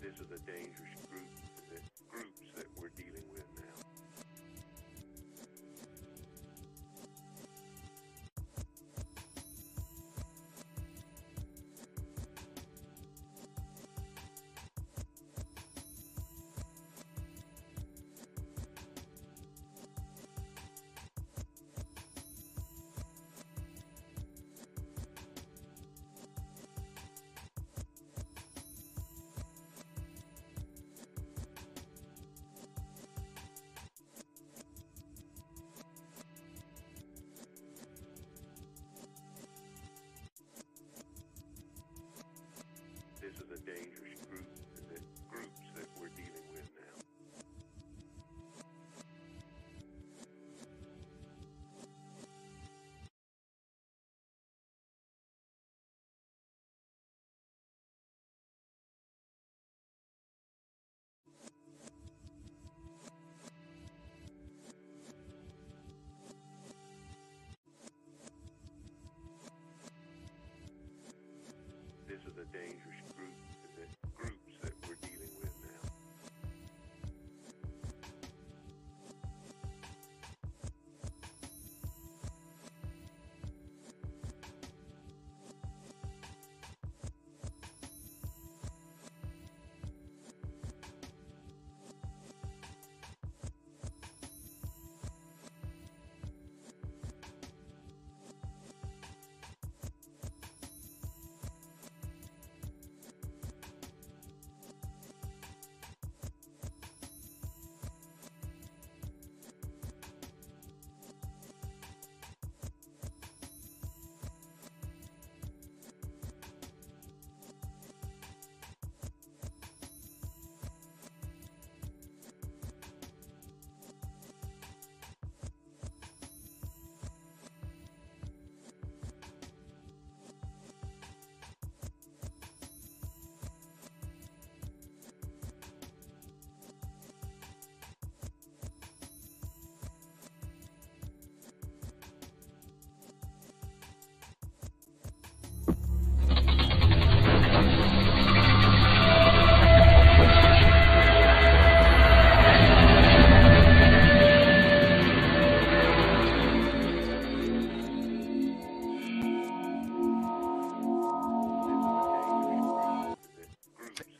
This is a dangerous groups that we're dealing with now. This is a dangerous groups that we're dealing with now. This is a dangerous groups that we're dealing with now.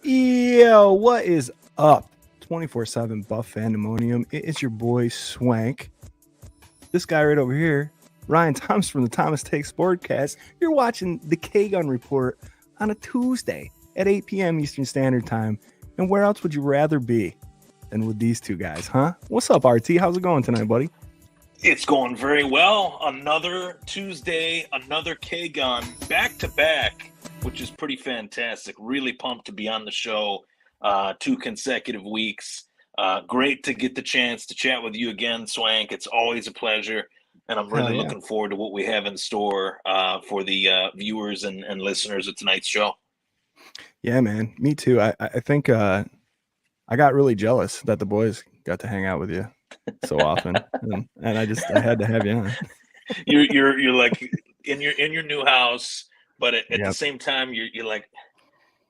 Yo, what is up? 24/7 Buff Fandemonium. It's your boy Swank. This guy right over here, Ryan Thomas from the Thomas Takes Sportcast. You're watching the K-Gun Report on a Tuesday at 8 p.m. Eastern Standard Time. And where else would you rather be than with these two guys, huh? What's up, RT? How's it going tonight, buddy? It's going very well. Another Tuesday, another K-Gun, back-to-back, which is pretty fantastic. Really pumped to be on the show 2 consecutive weeks. Great to get the chance to chat with you again, Swank. It's always a pleasure, and I'm really looking forward to what we have in store for the viewers and listeners of tonight's show. Yeah, man. Me too. I think I got really jealous that the boys got to hang out with you so often, and I had to have you on. You're like in your new house, but at the same time you're like,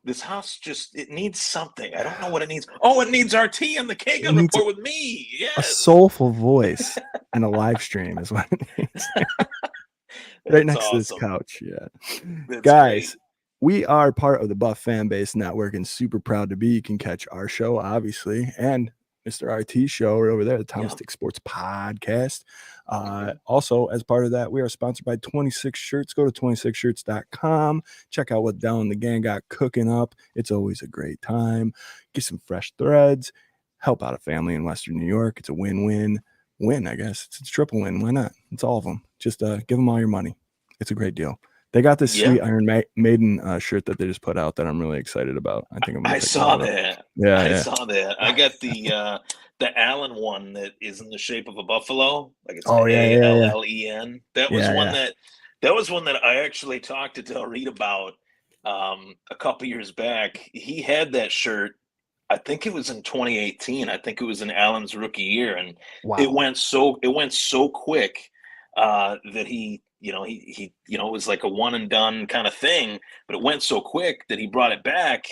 this house it needs something. I don't know what it needs. Oh, it needs RT on the K-Gun Report with me. Yes. A soulful voice and a live stream is what it needs. Right next to this couch. Yeah. That's guys. Great. We are part of the Buff Fan Base Network and super proud to be. You can catch our show, obviously, and Mr. RT show right over there, the Thomas Takes Sports Podcast. Also, as part of that, we are sponsored by 26 Shirts. Go to 26shirts.com. Check out what Down the Gang got cooking up. It's always a great time. Get some fresh threads. Help out a family in Western New York. It's a win-win. Win, I guess. It's a triple win. Why not? It's all of them. Just give them all your money. It's a great deal. They got this sweet Iron Maiden shirt that they just put out that I'm really excited about. I think I saw that. Yeah, I saw that. I got the Allen one that is in the shape of a buffalo, like it's ALLEN. That was that was one that I actually talked to Del Reed about a couple years back. He had that shirt. I think it was in 2018. I think it was in Allen's rookie year, and it went so quick that he it was like a one and done kind of thing, but it went so quick that he brought it back,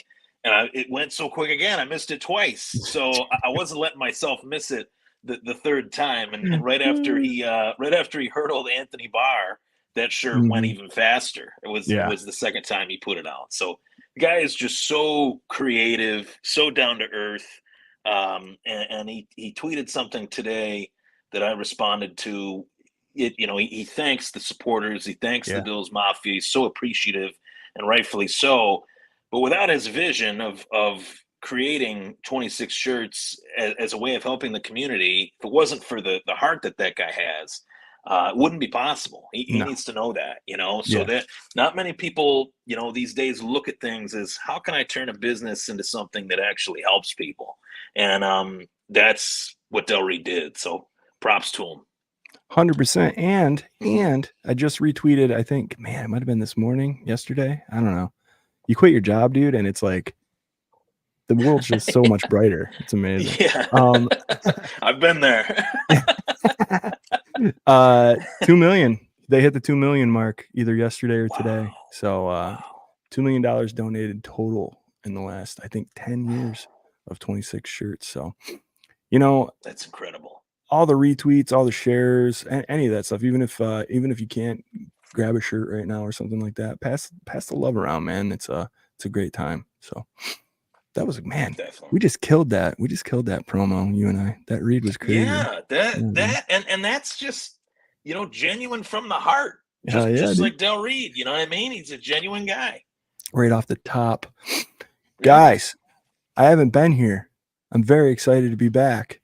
and it went so quick again. I missed it twice, so I wasn't letting myself miss it the third time. And right after he hurdled Anthony Barr, that shirt went even faster. It was the second time he put it out. So the guy is just so creative, so down to earth. And he tweeted something today that I responded to. He thanks the supporters. He thanks the Bills Mafia. He's so appreciative, and rightfully so. But without his vision of creating 26 shirts as a way of helping the community, if it wasn't for the heart that guy has, it wouldn't be possible. He needs to know that, so that not many people, these days look at things as, how can I turn a business into something that actually helps people? And that's what Del Reed did. So props to him. 100%. And I just retweeted, I think, man, it might have been yesterday. I don't know. You quit your job, dude, and it's like the world's just so much brighter. It's amazing. Yeah. I've been there. 2 million. They hit the 2 million mark either yesterday or today. So $2 million donated total in the last, I think, 10 years of 26 shirts. So, that's incredible. All the retweets, all the shares, any of that stuff, even if you can't grab a shirt right now or something like that, pass the love around, man. It's a great time. So that was, man, definitely. We just killed that promo, you and I. That read was crazy. Yeah, and that's just genuine from the heart. Just like Del Reed, you know what I mean? He's a genuine guy. Right off the top. Guys, I haven't been here. I'm very excited to be back.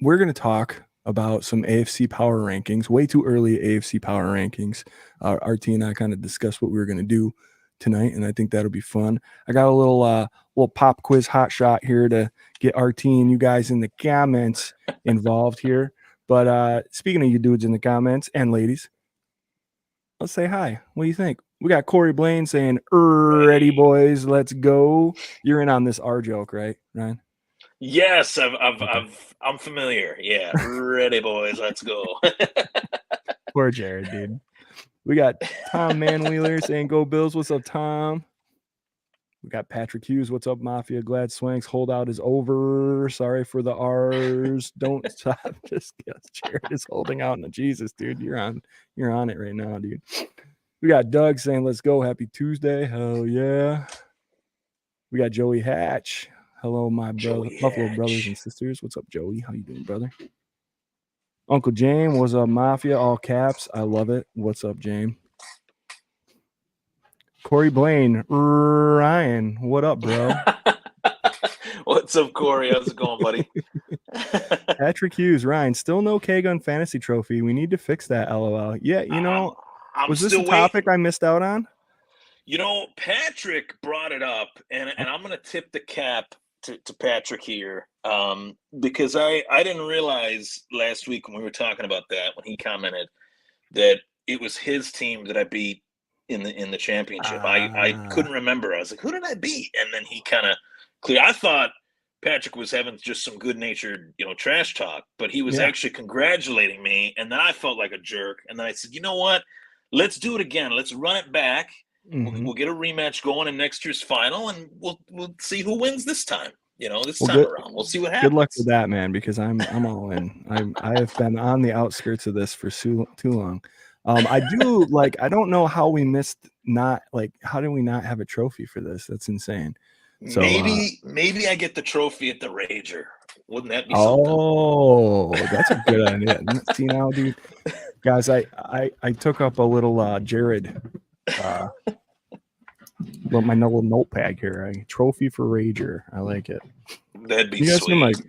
We're going to talk about some AFC power rankings, way too early AFC power rankings. RT and I kind of discussed what we were going to do tonight, and I think that'll be fun. I got a little pop quiz hot shot here to get RT and you guys in the comments involved here. But speaking of you dudes in the comments and ladies, let's say hi. What do you think? We got Corey Blaine saying, ready, boys, let's go. You're in on this R joke, right, Ryan? Yes, I'm familiar. Yeah, ready, boys, let's go. Poor Jared, dude. We got Tom Manwheeler saying, go Bills. What's up, Tom? We got Patrick Hughes. What's up, Mafia? Glad Swank's holdout is over. Sorry for the R's. Don't stop. Just Jared is holding out. No, Jesus, dude, you're on it right now, dude. We got Doug saying, let's go. Happy Tuesday. Hell yeah. We got Joey Hatch. Hello, my brother, Buffalo brothers and sisters. What's up, Joey? How you doing, brother? Uncle James, what's up, Mafia? All caps. I love it. What's up, James? Corey Blaine. Ryan, what up, bro? What's up, Corey? How's it going, buddy? Patrick Hughes. Ryan, still no K-Gun fantasy trophy. We need to fix that, LOL. Yeah, was this a topic I missed out on? Patrick brought it up, and I'm going to tip the cap to Patrick here, because I didn't realize last week when we were talking about that, when he commented that it was his team that I beat in the championship. I couldn't remember. I was like, who did I beat? And then he kind of clear. I thought Patrick was having just some good-natured, trash talk, but he was actually congratulating me, and then I felt like a jerk. And then I said, you know what? Let's do it again. Let's run it back. Mm-hmm. We'll get a rematch going in next year's final, and we'll see who wins this time. Around, we'll see what happens. Good luck with that, man, because I'm all in. I have been on the outskirts of this for too long. I do I don't know how we missed how did we not have a trophy for this? That's insane. So maybe I get the trophy at the Rager. Wouldn't that be something? Oh, that's a good idea. See now, dude, guys, I took up a little Jared. My little notepad here. A trophy for Rager. I like it. That'd be sweet. Can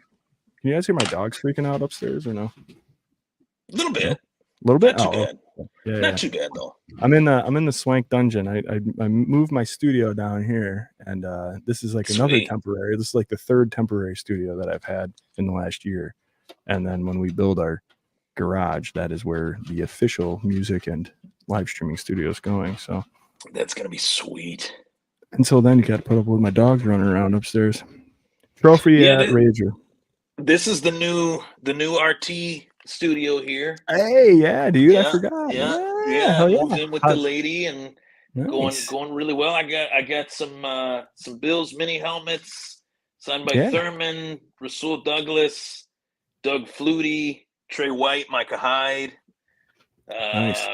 you guys hear my dogs freaking out upstairs or no? A little bit. A little bit. Not too bad. Yeah, not too bad though. I'm in the Swank dungeon. I moved my studio down here, and this is another temporary. This is the third temporary studio that I've had in the last year. And then when we build our garage, that is where the official music and live streaming studio is going. So that's gonna be sweet. Until then, you got to put up with my dogs running around upstairs. Trophy at Rager. This is the new RT studio here. Hey, yeah, dude, I forgot. Yeah. Moved in with the lady, and Nice. Going really well. I got some Bills mini helmets signed by Yeah. Thurman, Rasul Douglas, Doug Flutie, Trey White, Micah Hyde. Nice.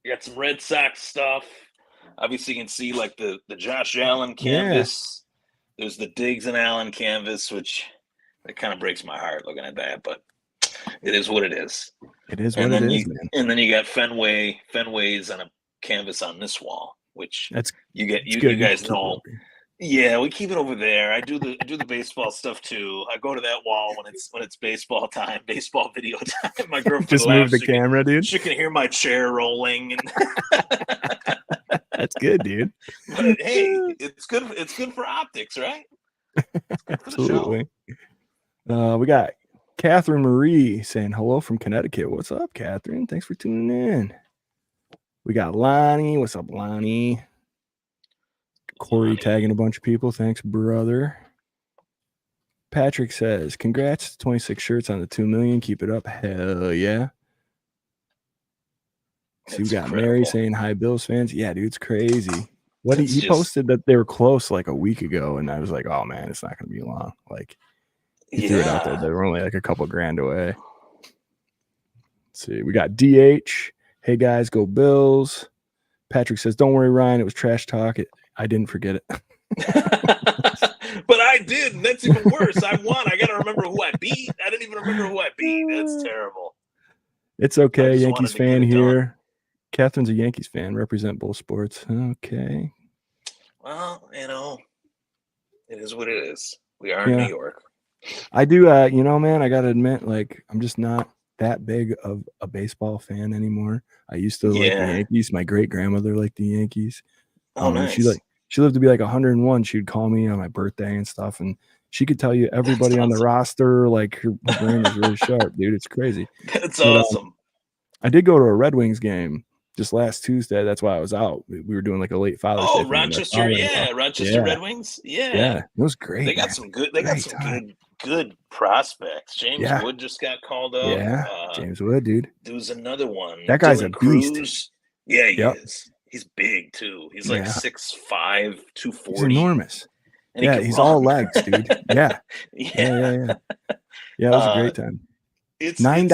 Got some Red Sox stuff. Obviously, you can see like the Josh Allen Yeah. canvas. There's the Diggs and Allen canvas, which it kind of breaks my heart looking at that, but it is what it is. It is what it is, man. And then you got Fenway's on a canvas on this wall, which That's you good. guys know. Yeah, we keep it over there. I do the baseball stuff too. I go to that wall when it's baseball time, baseball video time. My girlfriend just laughs. Move the camera, dude. She can hear my chair rolling. And that's good, dude. But hey, it's good. It's good for optics, right? Absolutely. We got Catherine Marie saying hello from Connecticut. What's up, Catherine? Thanks for tuning in. We got Lonnie. What's up, Lonnie? Corey tagging a bunch of people. Thanks, brother. Patrick says, congrats, 26 shirts on the 2 million. Keep it up. Hell yeah. So we got incredible. Mary saying hi, Bills fans. Yeah, dude, it's crazy. What he posted that they were close like a week ago, and I was like, oh man, it's not gonna be long. Like he threw it out there. They were only like a couple grand away. Let's see, we got DH. Hey guys, go Bills. Patrick says, don't worry, Ryan, it was trash talk. I didn't forget it. But I did, and that's even worse. I won. I got to remember who I beat. I didn't even remember who I beat. That's terrible. It's okay. Yankees fan here. Catherine's a Yankees fan. Represent both sports. Okay. Well, it is what it is. We are in New York. I do, man, I got to admit, like, I'm just not that big of a baseball fan anymore. I used to like the Yankees. My great grandmother liked the Yankees. Oh, nice. She lived to be like 101. She'd call me on my birthday and stuff, and she could tell you everybody on the roster. Like her brain is really sharp, dude. It's crazy. That's awesome. I did go to a Red Wings game just last Tuesday. That's why I was out. We were doing like a late Father's Day. Oh, Rochester, Rochester Red Wings, yeah, it was great. They got some good. They got some good prospects. James Wood just got called up. Yeah, James Wood, dude. There was another one. That guy's a beast. Cruz. Yeah, he is. He's big too. He's like 6'5", 240. He's enormous. And he's all legs, dude. Yeah. Yeah, it was a great time. It's $9.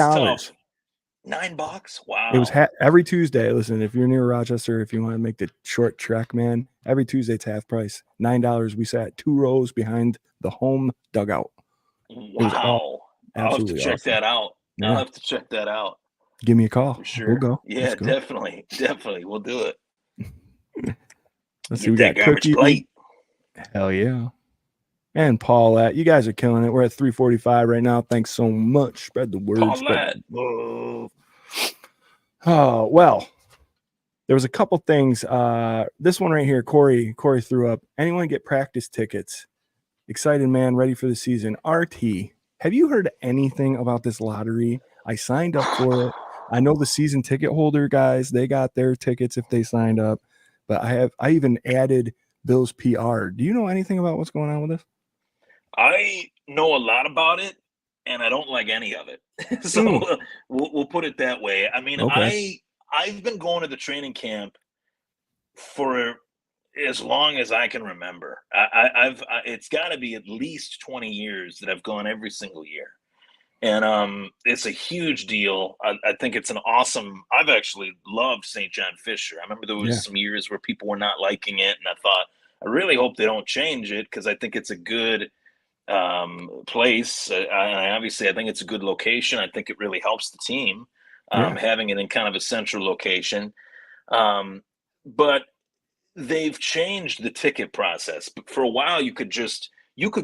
$9. Wow. It was every Tuesday. Listen, if you're near Rochester, if you want to make the short trek, man, every Tuesday it's half price. $9. We sat 2 rows behind the home dugout. Wow. I'll have to check that out. Yeah. I'll have to check that out. Give me a call. For sure. We'll go. Yeah, definitely. Definitely. We'll do it. Let's see. We got Cookie. Plate. Hell yeah. And Paulette. You guys are killing it. We're at 345 right now. Thanks so much. Spread the word. Paulette. Oh, well. There was a couple things. This one right here, Corey threw up. Anyone get practice tickets? Excited man, ready for the season. RT, have you heard anything about this lottery? I signed up for it. I know the season ticket holder guys, they got their tickets if they signed up, but I even added Bills PR. Do you know anything about what's going on with this? I know a lot about it, and I don't like any of it. So we'll put it that way. I mean, okay. I've been going to the training camp for as long as I can remember. It's got to be at least 20 years that I've gone every single year. And it's a huge deal. I think it's an awesome. I've actually loved St. John Fisher. I remember there was some years where people were not liking it, and I thought, I really hope they don't change it because I think it's a good place. Obviously, I think it's a good location. I think it really helps the team having it in kind of a central location. But they've changed the ticket process. But for a while, you could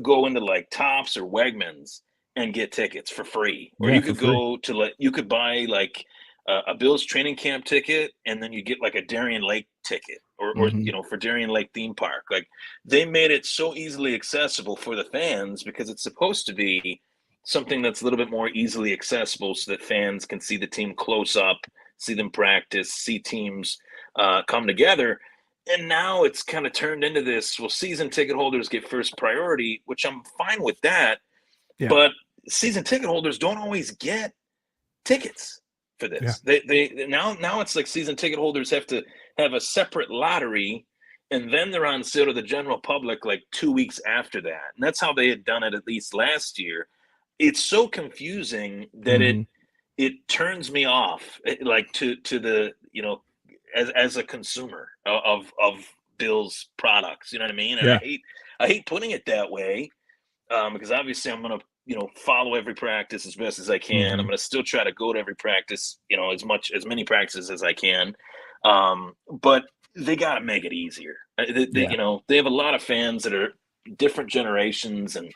go into like Tops or Wegmans and get tickets for free, or you could go to you could buy like a Bills training camp ticket, and then you get like a Darien Lake ticket, or for Darien Lake theme park. Like they made it so easily accessible for the fans because it's supposed to be something that's a little bit more easily accessible, so that fans can see the team close up, see them practice, see teams come together. And now it's kind of turned into this. Well, season ticket holders get first priority, which I'm fine with that. Yeah. But season ticket holders don't always get tickets for this. Yeah. They now it's like season ticket holders have to have a separate lottery, and then they're on sale to the general public like 2 weeks after that. And that's how they had done it at least last year. It's so confusing that it turns me off, like to the, you know, as a consumer of Bills products. You know what I mean? And I hate putting it that way, because obviously I'm gonna, you know, follow every practice as best as I can. I'm gonna still try to go to every practice, you know, as many practices as I can. But they gotta make it easier. You know, they have a lot of fans that are different generations, and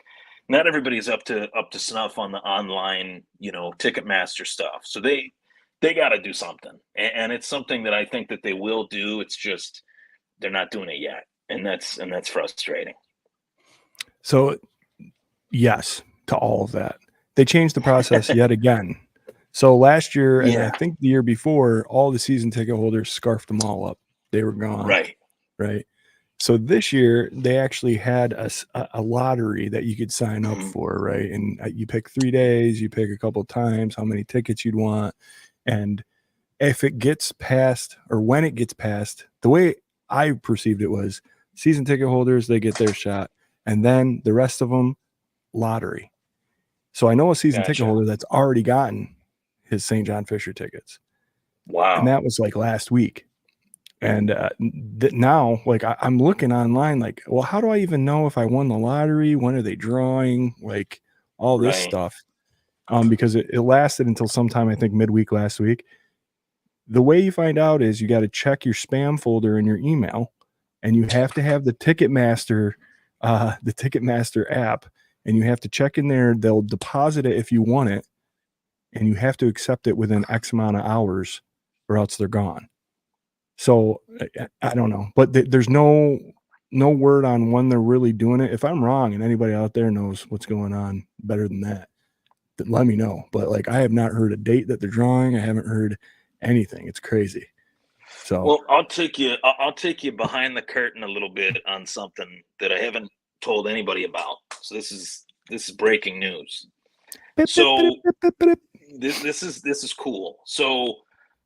not everybody's up to snuff on the online, you know, Ticketmaster stuff. So they got to do something, and it's something that I think that they will do. It's just they're not doing it yet, and that's frustrating. So, yes to all of that. They changed the process yet again. So last year, and I think the year before, all the season ticket holders scarfed them all up. They were gone. Right. So this year, they actually had a lottery that you could sign up for, right? And you pick 3 days, you pick a couple of times, how many tickets you'd want. And if it gets passed, or when it gets passed, the way I perceived it was season ticket holders, they get their shot. And then the rest of them, lottery. So I know a season ticket holder that's already gotten his St. John Fisher tickets. Wow. And that was like last week. And now, like, I'm looking online, like, well, how do I even know if I won the lottery? When are they drawing? Like, all this stuff. Because it lasted until sometime, I think, midweek last week. The way you find out is you got to check your spam folder in your email, and you have to have the Ticketmaster app, and you have to check in there. They'll deposit it if you want it, and you have to accept it within X amount of hours, or else they're gone. So I don't know, but there's no word on when they're really doing it. If I'm wrong and anybody out there knows what's going on better than that, then let me know. But like, I have not heard a date that they're drawing. I haven't heard anything. It's crazy. So, well, I'll take you behind the curtain a little bit on something that I haven't told anybody about. So this is breaking news. So this is cool. So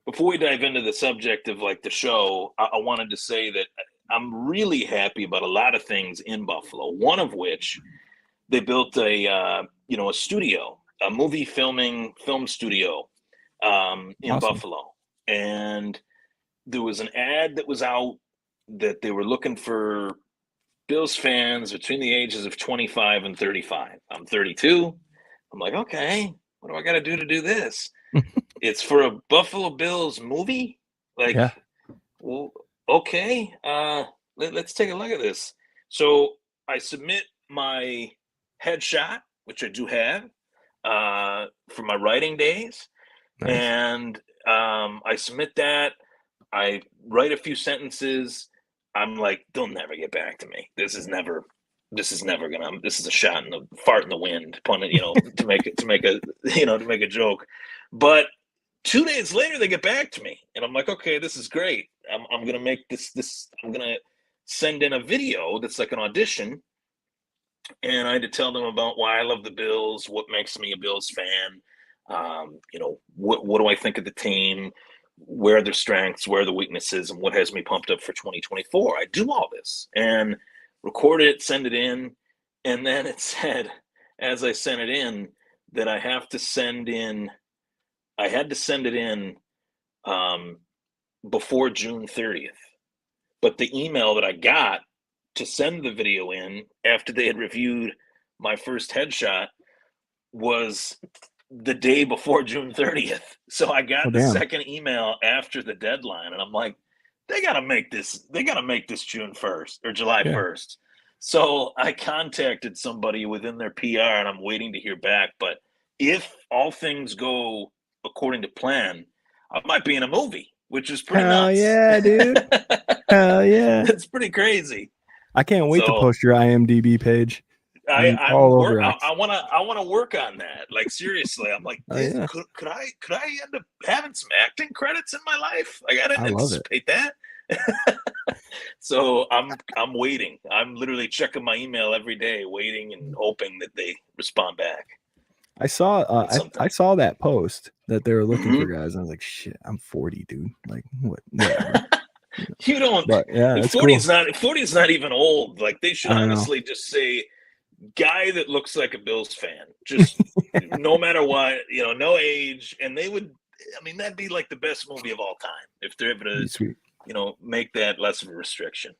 before we dive into the subject of like the show, I wanted to say that I'm really happy about a lot of things in Buffalo. One of which, they built a studio, a movie film studio in Buffalo, and there was an ad that was out that they were looking for Bills fans between the ages of 25 and 35. I'm 32. I'm like, okay, what do I got to do this? It's for a Buffalo Bills movie? Like, well, okay, let's take a look at this. So I submit my headshot, which I do have, for my writing days. Nice. And I submit that. I write a few sentences. I'm like, they'll never get back to me. This is a shot in the fart in the wind, pun it, to make a joke. But 2 days later, they get back to me, and I'm like, okay, this is great. I'm gonna make this. I'm gonna send in a video that's like an audition, and I had to tell them about why I love the Bills, what makes me a Bills fan. What do I think of the team? Where are their strengths? Where are the weaknesses? And what has me pumped up for 2024? I do all this and record it, send it in, and then it said, as I sent it in, that I had to send it in before June 30th. But the email that I got to send the video in after they had reviewed my first headshot was the day before June 30th. So I got the second email after the deadline, and I'm like, they got to make this June 1st or July 1st. So I contacted somebody within their PR, and I'm waiting to hear back. But if all things go according to plan, I might be in a movie, which is pretty nuts. Yeah, dude. Hell yeah. It's pretty crazy. I can't wait to post your IMDb page. I want to work on that. Like, seriously, I'm like, could I end up having some acting credits in my life? Like, I didn't anticipate that. So I'm waiting. I'm literally checking my email every day, waiting and hoping that they respond back. I saw I saw that post that they were looking for guys. And I was like, shit, I'm 40, dude. Like, what? You don't. But yeah, it's 40 cool. is not 40 is not even old. Like they should honestly just say guy that looks like a Bills fan. Just no matter what, no age, and they would. I mean, that'd be like the best movie of all time if they're able to, Sweet. make that less of a restriction.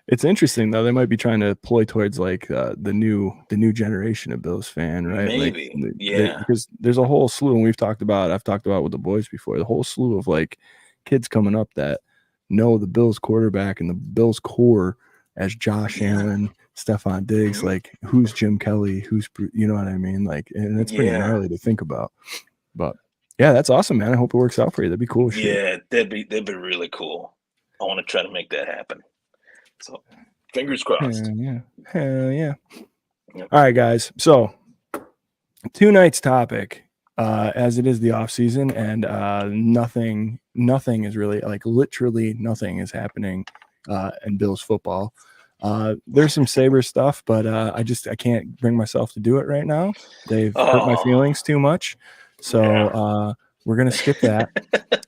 It's interesting though. They might be trying to ploy towards like the new generation of Bills fan, right? Maybe, like, because there's a whole slew, and I've talked about with the boys before. The whole slew of like kids coming up that know the Bills quarterback and the Bills core as Josh Allen, Stephon Diggs. Mm-hmm. Like who's Jim Kelly? Who's you know what I mean? Like, and it's pretty gnarly to think about. But yeah, that's awesome, man. I hope it works out for you. That'd be cool. Yeah, that'd be really cool. I want to try to make that happen. So, fingers crossed. Hell yeah. Yep. All right, guys. So, tonight's topic, as it is the off season, and nothing is really, like, literally nothing is happening in Bills football. There's some Sabres stuff, but I can't bring myself to do it right now. They've hurt my feelings too much. So we're gonna skip that.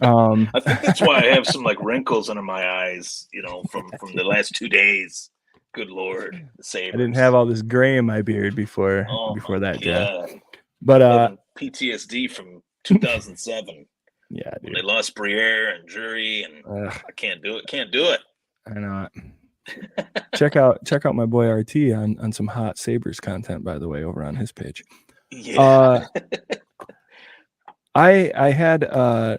I think that's why I have some like wrinkles under my eyes, from the last 2 days. Good Lord, the Sabres. I didn't have all this gray in my beard before that draft. But PTSD from 2007. Yeah, dude. When they lost Briere and Jury, and I can't do it. I know it. check out my boy RT on some hot Sabres content, by the way, over on his page. Yeah. I had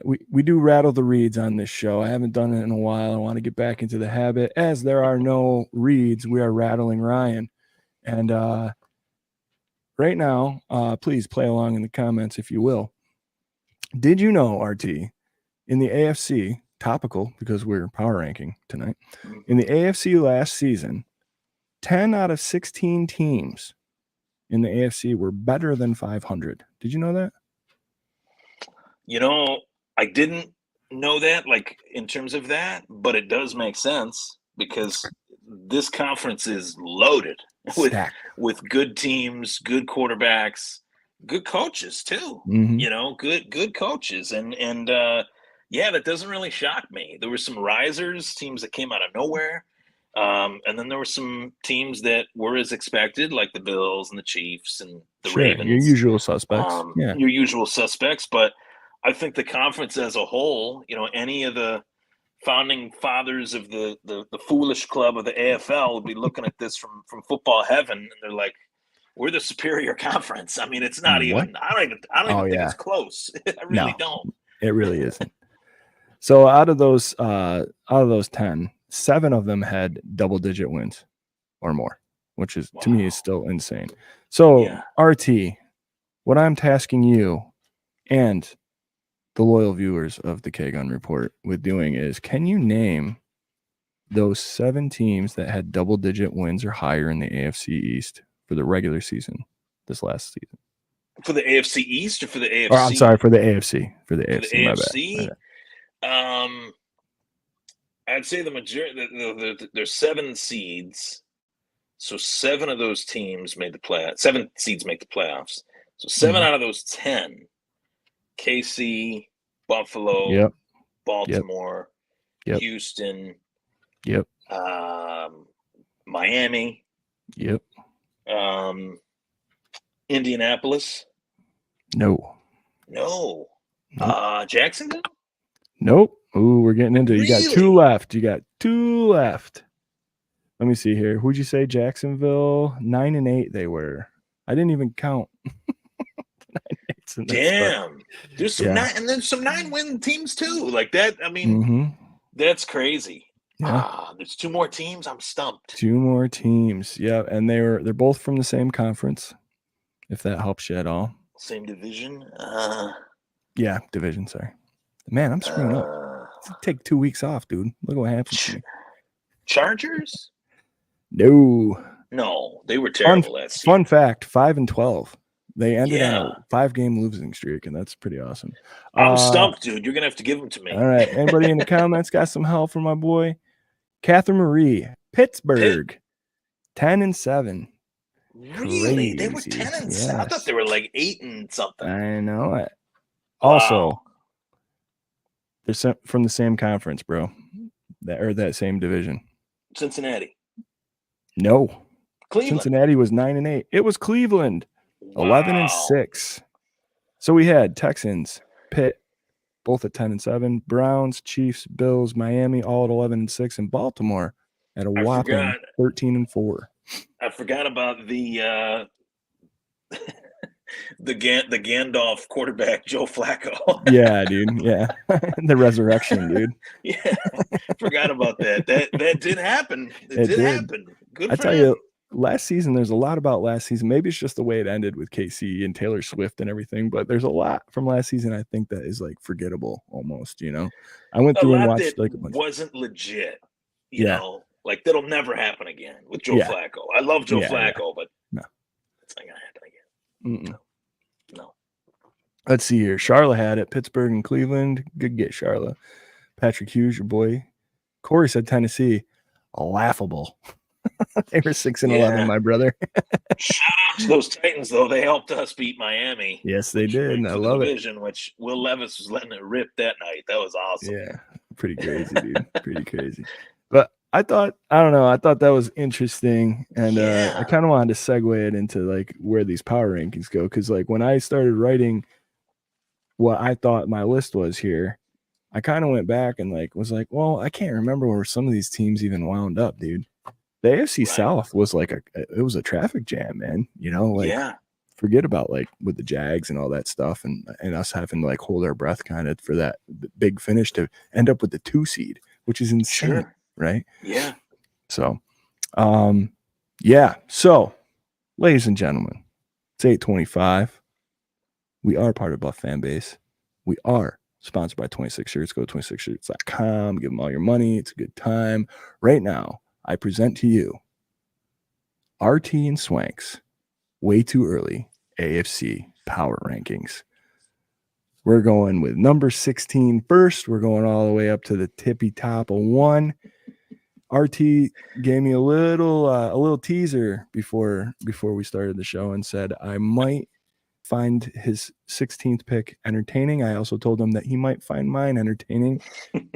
we do rattle the reads on this show. I haven't done it in a while. I want to get back into the habit. As there are no reads, we are rattling Ryan. And right now, please play along in the comments if you will. Did you know, RT, in the AFC, topical because we're power ranking tonight, in the AFC last season, 10 out of 16 teams in the AFC were better than 500. Did you know that? I didn't know that, like, in terms of that, but it does make sense because this conference is loaded with good teams, good quarterbacks, good coaches too. Mm-hmm. Good coaches, and that doesn't really shock me. There were some risers, teams that came out of nowhere, and then there were some teams that were as expected, like the Bills and the Chiefs and the Ravens. Your usual suspects. Your usual suspects, but I think the conference as a whole, any of the founding fathers of the foolish club of the AFL would be looking at this from football heaven, and they're like, "We're the superior conference." I mean, it's not even. I don't even think it's close. I really don't. It really isn't. So out of those 10, 7 of them had double-digit wins or more, which is to me is still insane. So RT, what I'm tasking you and the loyal viewers of the K-Gun Report with doing is, can you name those 7 teams that had double-digit wins or higher in the AFC East for the regular season this last season? For the AFC East or for the AFC? Or, I'm sorry, for the AFC. For the AFC, my bad. I'd say the majority. There's 7 seeds, so 7 of those teams made the playoffs. 7 seeds make the playoffs. So 7 out of those 10. KC, Buffalo, Baltimore, Houston, Miami, Indianapolis. No. Jacksonville? Nope. Ooh, we're getting into it. You got 2 left. Let me see here. Who'd you say? Jacksonville? 9 and 8 they were. I didn't even count. Damn. There's some 9, and then some 9-win teams too. Like that. I mean, that's crazy. There's 2 more teams. I'm stumped. 2 more teams. Yeah, and they're both from the same conference. If that helps you at all. Same division. Yeah, division. Sorry, man. I'm screwing up. Take 2 weeks off, dude. Look what happened to me. Chargers? No, they were terrible last year. Fun fact: 5-12. They ended on a 5-game losing streak, and that's pretty awesome. I'm stumped, dude. You're gonna have to give them to me. All right. Anybody in the comments got some help from my boy, Catherine Marie, Pittsburgh, 10-7. Really? Crazy. They were 10-7. I thought they were like 8 and something. I know it. Also, they're from the same conference, bro. that same division? Cincinnati. No. Cleveland. Cincinnati was 9-8. It was Cleveland. Wow. 11-6. So we had Texans, Pitt, both at 10-7, Browns, Chiefs, Bills, Miami, all at 11-6, and Baltimore at a whopping 13-4. I forgot about the the Gandalf quarterback, Joe Flacco. Yeah, dude. Yeah. The resurrection, dude. Yeah. Forgot about that. That did happen. It did happen. Good for I tell him. you, last season, there's a lot about last season. Maybe it's just the way it ended with KC and Taylor Swift and everything, but there's a lot from last season I think that is like forgettable almost, you know. I went through and watched like a bunch. Wasn't legit, you know, like that'll never happen again with Joe Flacco. I love Joe Flacco, but no, it's not gonna happen again. No. Let's see here. Charlotte had it. Pittsburgh and Cleveland. Good get, Charlotte. Patrick Hughes, your boy. Corey said Tennessee. Laughable. They were 6-11, my brother. Shout out to those Titans, though. They helped us beat Miami. Yes, they did. I love it. Which Will Levis was letting it rip that night. That was awesome. Yeah, pretty crazy, dude. Pretty crazy. But I thought that was interesting, and I kind of wanted to segue it into like where these power rankings go, because like when I started writing what I thought my list was here, I kind of went back and like was like, well, I can't remember where some of these teams even wound up, dude. The AFC South was like it was a traffic jam, man. You know, like forget about like with the Jags and all that stuff, and us having to like hold our breath kind of for that big finish to end up with the 2 seed, which is insane, right? Yeah. So, So, ladies and gentlemen, it's 8:25. We are part of Buff Fan Base. We are sponsored by 26 Shirts. Go to 26shirts.com. Give them all your money. It's a good time. Right now, I present to you RT and Swank's Way Too Early AFC Power Rankings. We're going with number 16 first. We're going all the way up to the tippy top of 1. RT gave me a little teaser before we started the show and said I might find his 16th pick entertaining. I also told him that he might find mine entertaining.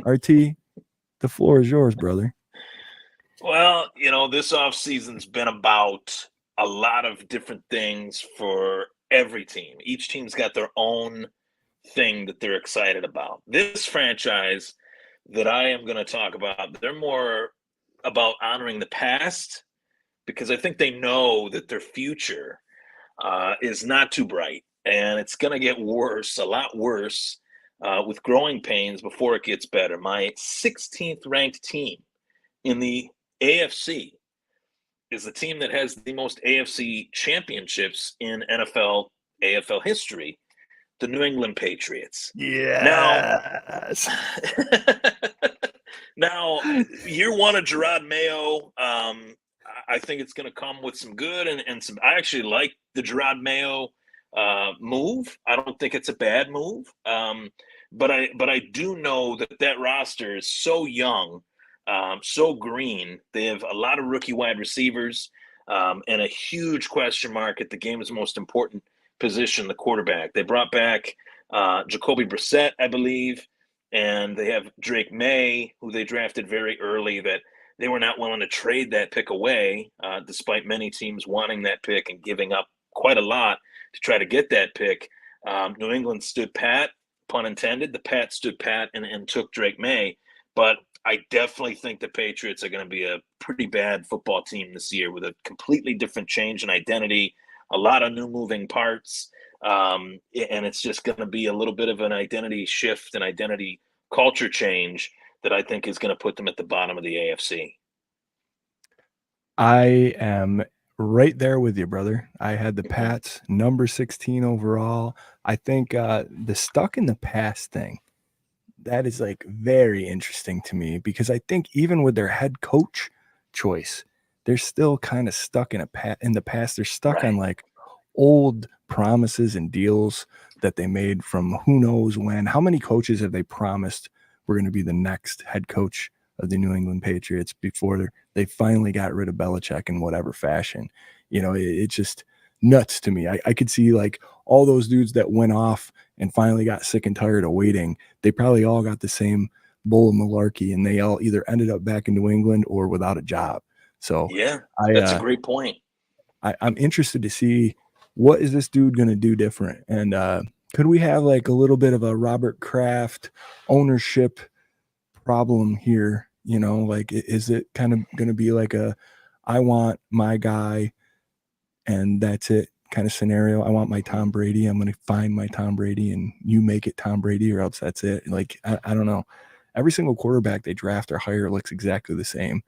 RT, the floor is yours, brother. Well, you know, this offseason's been about a lot of different things for every team. Each team's got their own thing that they're excited about. This franchise that I am going to talk about, they're more about honoring the past, because I think they know that their future is not too bright, and it's going to get worse, a lot worse, with growing pains before it gets better. My 16th ranked team in the AFC is the team that has the most AFC championships in NFL, AFL history, the New England Patriots. Yes. Now, year one of Gerard Mayo, I think it's going to come with some good and some. I actually like the Gerard Mayo move. I don't think it's a bad move, but I do know that roster is so young, so green. They have a lot of rookie wide receivers and a huge question mark at the game's most important position, the quarterback. They brought back Jacoby Brissett, I believe, and they have Drake May, who they drafted very early, that they were not willing to trade that pick away, despite many teams wanting that pick and giving up quite a lot to try to get that pick. New England stood pat, pun intended. The Pats stood pat and took Drake May. But I definitely think the Patriots are going to be a pretty bad football team this year with a completely different change in identity, a lot of new moving parts. And it's just going to be a little bit of an identity shift and identity culture change that I think is going to put them at the bottom of the AFC. I am right there with you, brother. I had the Pats number 16 overall. I think the stuck in the past thing, that is like very interesting to me, because I think even with their head coach choice, they're still kind of stuck in the past. They're stuck on like old promises and deals that they made from who knows when. How many coaches have they promised were going to be the next head coach of the New England Patriots before they finally got rid of Belichick in whatever fashion? You know, it's just nuts to me. I could see like all those dudes that went off and finally got sick and tired of waiting. They probably all got the same bowl of malarkey, and they all either ended up back in New England or without a job. So yeah, that's a great point. I'm interested to see what is this dude going to do different, and could we have like a little bit of a Robert Kraft ownership problem here? You know, like, is it kind of going to be like I want my guy and that's it kind of scenario? I want my Tom Brady. I'm going to find my Tom Brady and you make it Tom Brady, or else that's it. Like, I don't know. Every single quarterback they draft or hire looks exactly the same,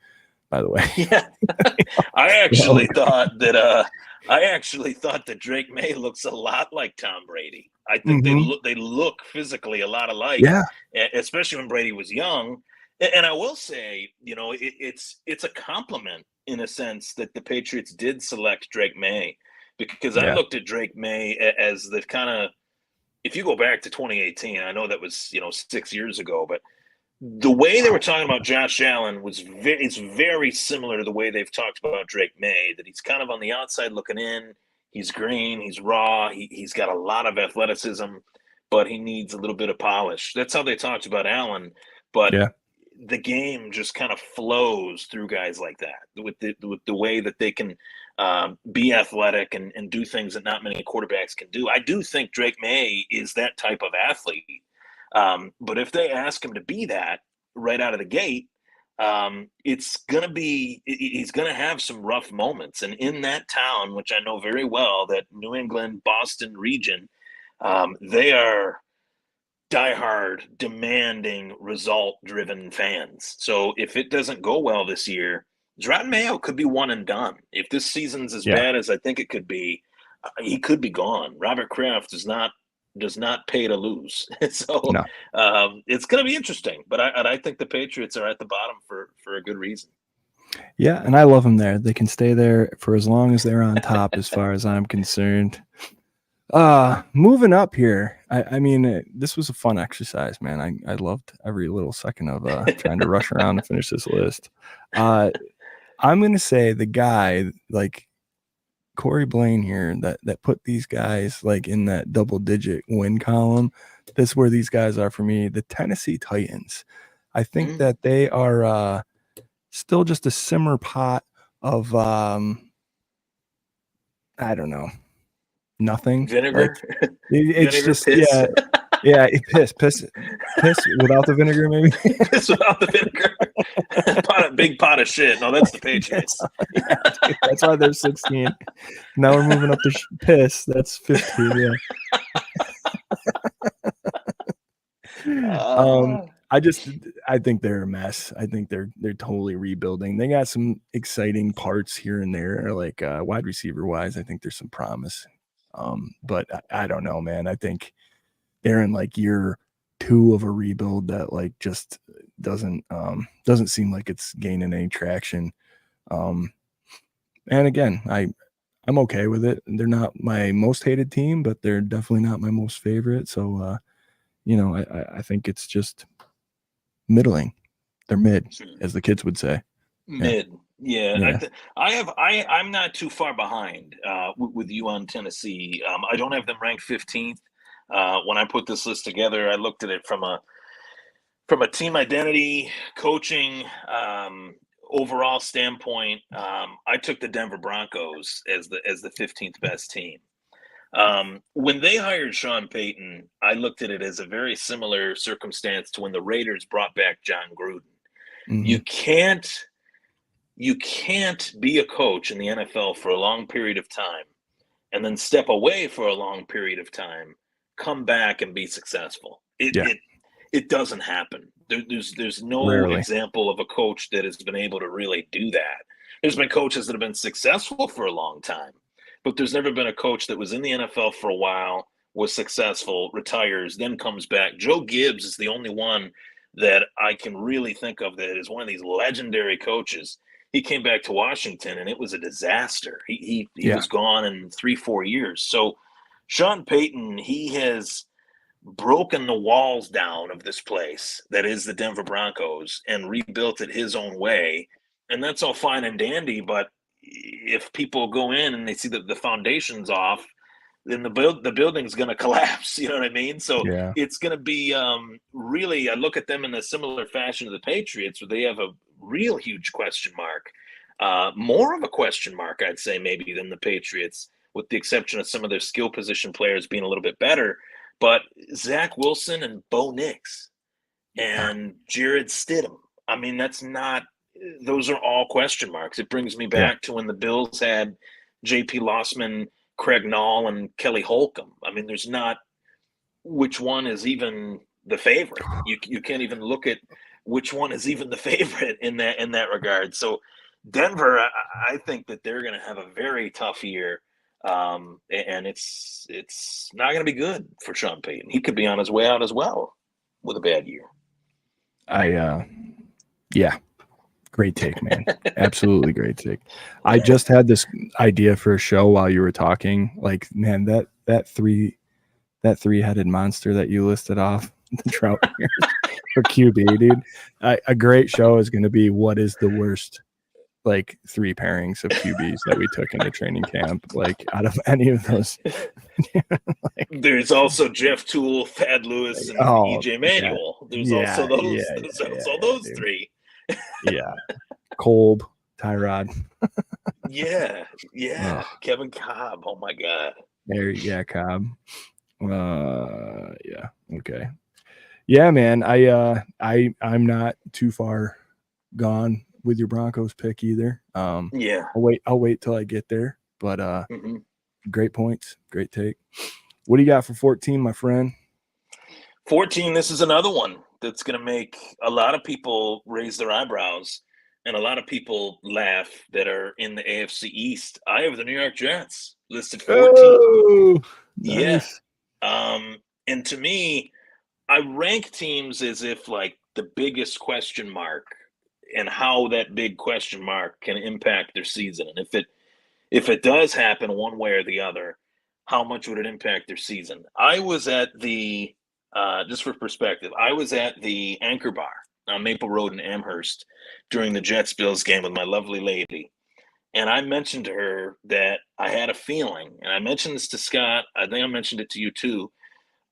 by the way. Yeah. I actually thought that Drake May looks a lot like Tom Brady. I think they look physically a lot alike. Yeah. Especially when Brady was young. And I will say, you know, it's a compliment in a sense that the Patriots did select Drake May, because I looked at Drake May as the kind of, if you go back to 2018, I know that was, you know, 6 years ago, but the way they were talking about Josh Allen it's very similar to the way they've talked about Drake May, that he's kind of on the outside looking in. He's green, he's raw, he's got a lot of athleticism, but he needs a little bit of polish. That's how they talked about Allen. But the game just kind of flows through guys like that, with the way that they can be athletic and do things that not many quarterbacks can do. I do think Drake May is that type of athlete. But if they ask him to be that right out of the gate, he's going to have some rough moments. And in that town, which I know very well, that New England, Boston region, they are diehard, demanding, result-driven fans. So if it doesn't go well this year, Jordan Mayo could be one and done. If this season's as bad as I think it could be, he could be gone. Robert Kraft does not pay to lose. So it's going to be interesting. But I think the Patriots are at the bottom for a good reason. Yeah, and I love them there. They can stay there for as long as they're on top, as far as I'm concerned. Moving up here. I mean, this was a fun exercise, man. I loved every little second of trying to rush around to finish this list. I'm going to say the guy like Corey Blaine here that put these guys like in that double-digit win column. That's where these guys are for me. The Tennessee Titans. I think that they are still just a simmer pot of I don't know. Nothing. Vinegar. Like, it's vinegar, just piss. piss without the vinegar, maybe. Piss without the vinegar. Big pot of shit. No, that's the Patriots. Dude, that's why they're 16. Now we're moving up to piss. That's 15. Yeah. I think they're a mess. I think they're totally rebuilding. They got some exciting parts here and there, like wide receiver wise. I think there's some promise. But I don't know, man. I think they're in like year 2 of a rebuild that like just doesn't seem like it's gaining any traction. And again, I'm okay with it. They're not my most hated team, but they're definitely not my most favorite. So I think it's just middling. They're mid, as the kids would say. Mid. Yeah. I'm not too far behind with you on Tennessee. I don't have them ranked 15th. When I put this list together, I looked at it from a team identity, coaching, overall standpoint. I took the Denver Broncos as the 15th best team. When they hired Sean Payton, I looked at it as a very similar circumstance to when the Raiders brought back John Gruden. Mm-hmm. You can't be a coach in the NFL for a long period of time and then step away for a long period of time, come back and be successful. It doesn't happen. There's no example of a coach that has been able to really do that. There's been coaches that have been successful for a long time, but there's never been a coach that was in the NFL for a while, was successful, retires, then comes back. Joe Gibbs is the only one that I can really think of that is one of these legendary coaches. He came back to Washington, and it was a disaster. He was gone in 3-4 years. So Sean Payton, he has broken the walls down of this place that is the Denver Broncos and rebuilt it his own way. And that's all fine and dandy, but if people go in and they see that the foundation's off, then the building's going to collapse. You know what I mean? So Yeah. it's going to be really. I look at them in a similar fashion to the Patriots, where they have a real huge question mark, more of a question mark, I'd say, maybe than the Patriots, with the exception of some of their skill position players being a little bit better. But Zach Wilson and Bo Nix and Jared Stidham. I mean, those are all question marks. It brings me back to when the Bills had J.P. Lossman, Craig Nall, and Kelly Holcomb. I mean, there's not which one is even the favorite. You can't even look at which one is even the favorite in that regard. So Denver, I think that they're going to have a very tough year, and it's not going to be good for Sean Payton. He could be on his way out as well with a bad year. Great take, man. Absolutely great take. I just had this idea for a show while you were talking. Like, man, that three-headed monster that you listed off, the Trout for QB, dude. A great show is going to be what is the worst, like, 3 pairings of QBs that we took into training camp, like, out of any of those. There's also Jeff Toole, Thad Lewis, and EJ Manuel. There's also those 3. Yeah. Kolb, Tyrod. Yeah. Kevin Cobb. Oh my God. Cobb. Yeah. Okay. Yeah, man. I'm not too far gone with your Broncos pick either. I'll wait till I get there. But great points. Great take. What do you got for 14, my friend? 14, this is another one that's going to make a lot of people raise their eyebrows and a lot of people laugh that are in the AFC East. I have the New York Jets listed 14. Oh, nice. Yeah. And to me, I rank teams as if like the biggest question mark and how that big question mark can impact their season. And if it does happen one way or the other, how much would it impact their season? I was at the just for perspective, I was at the Anchor Bar on Maple Road in Amherst during the Jets-Bills game with my lovely lady. And I mentioned to her that I had a feeling, and I mentioned this to Scott, I think I mentioned it to you too,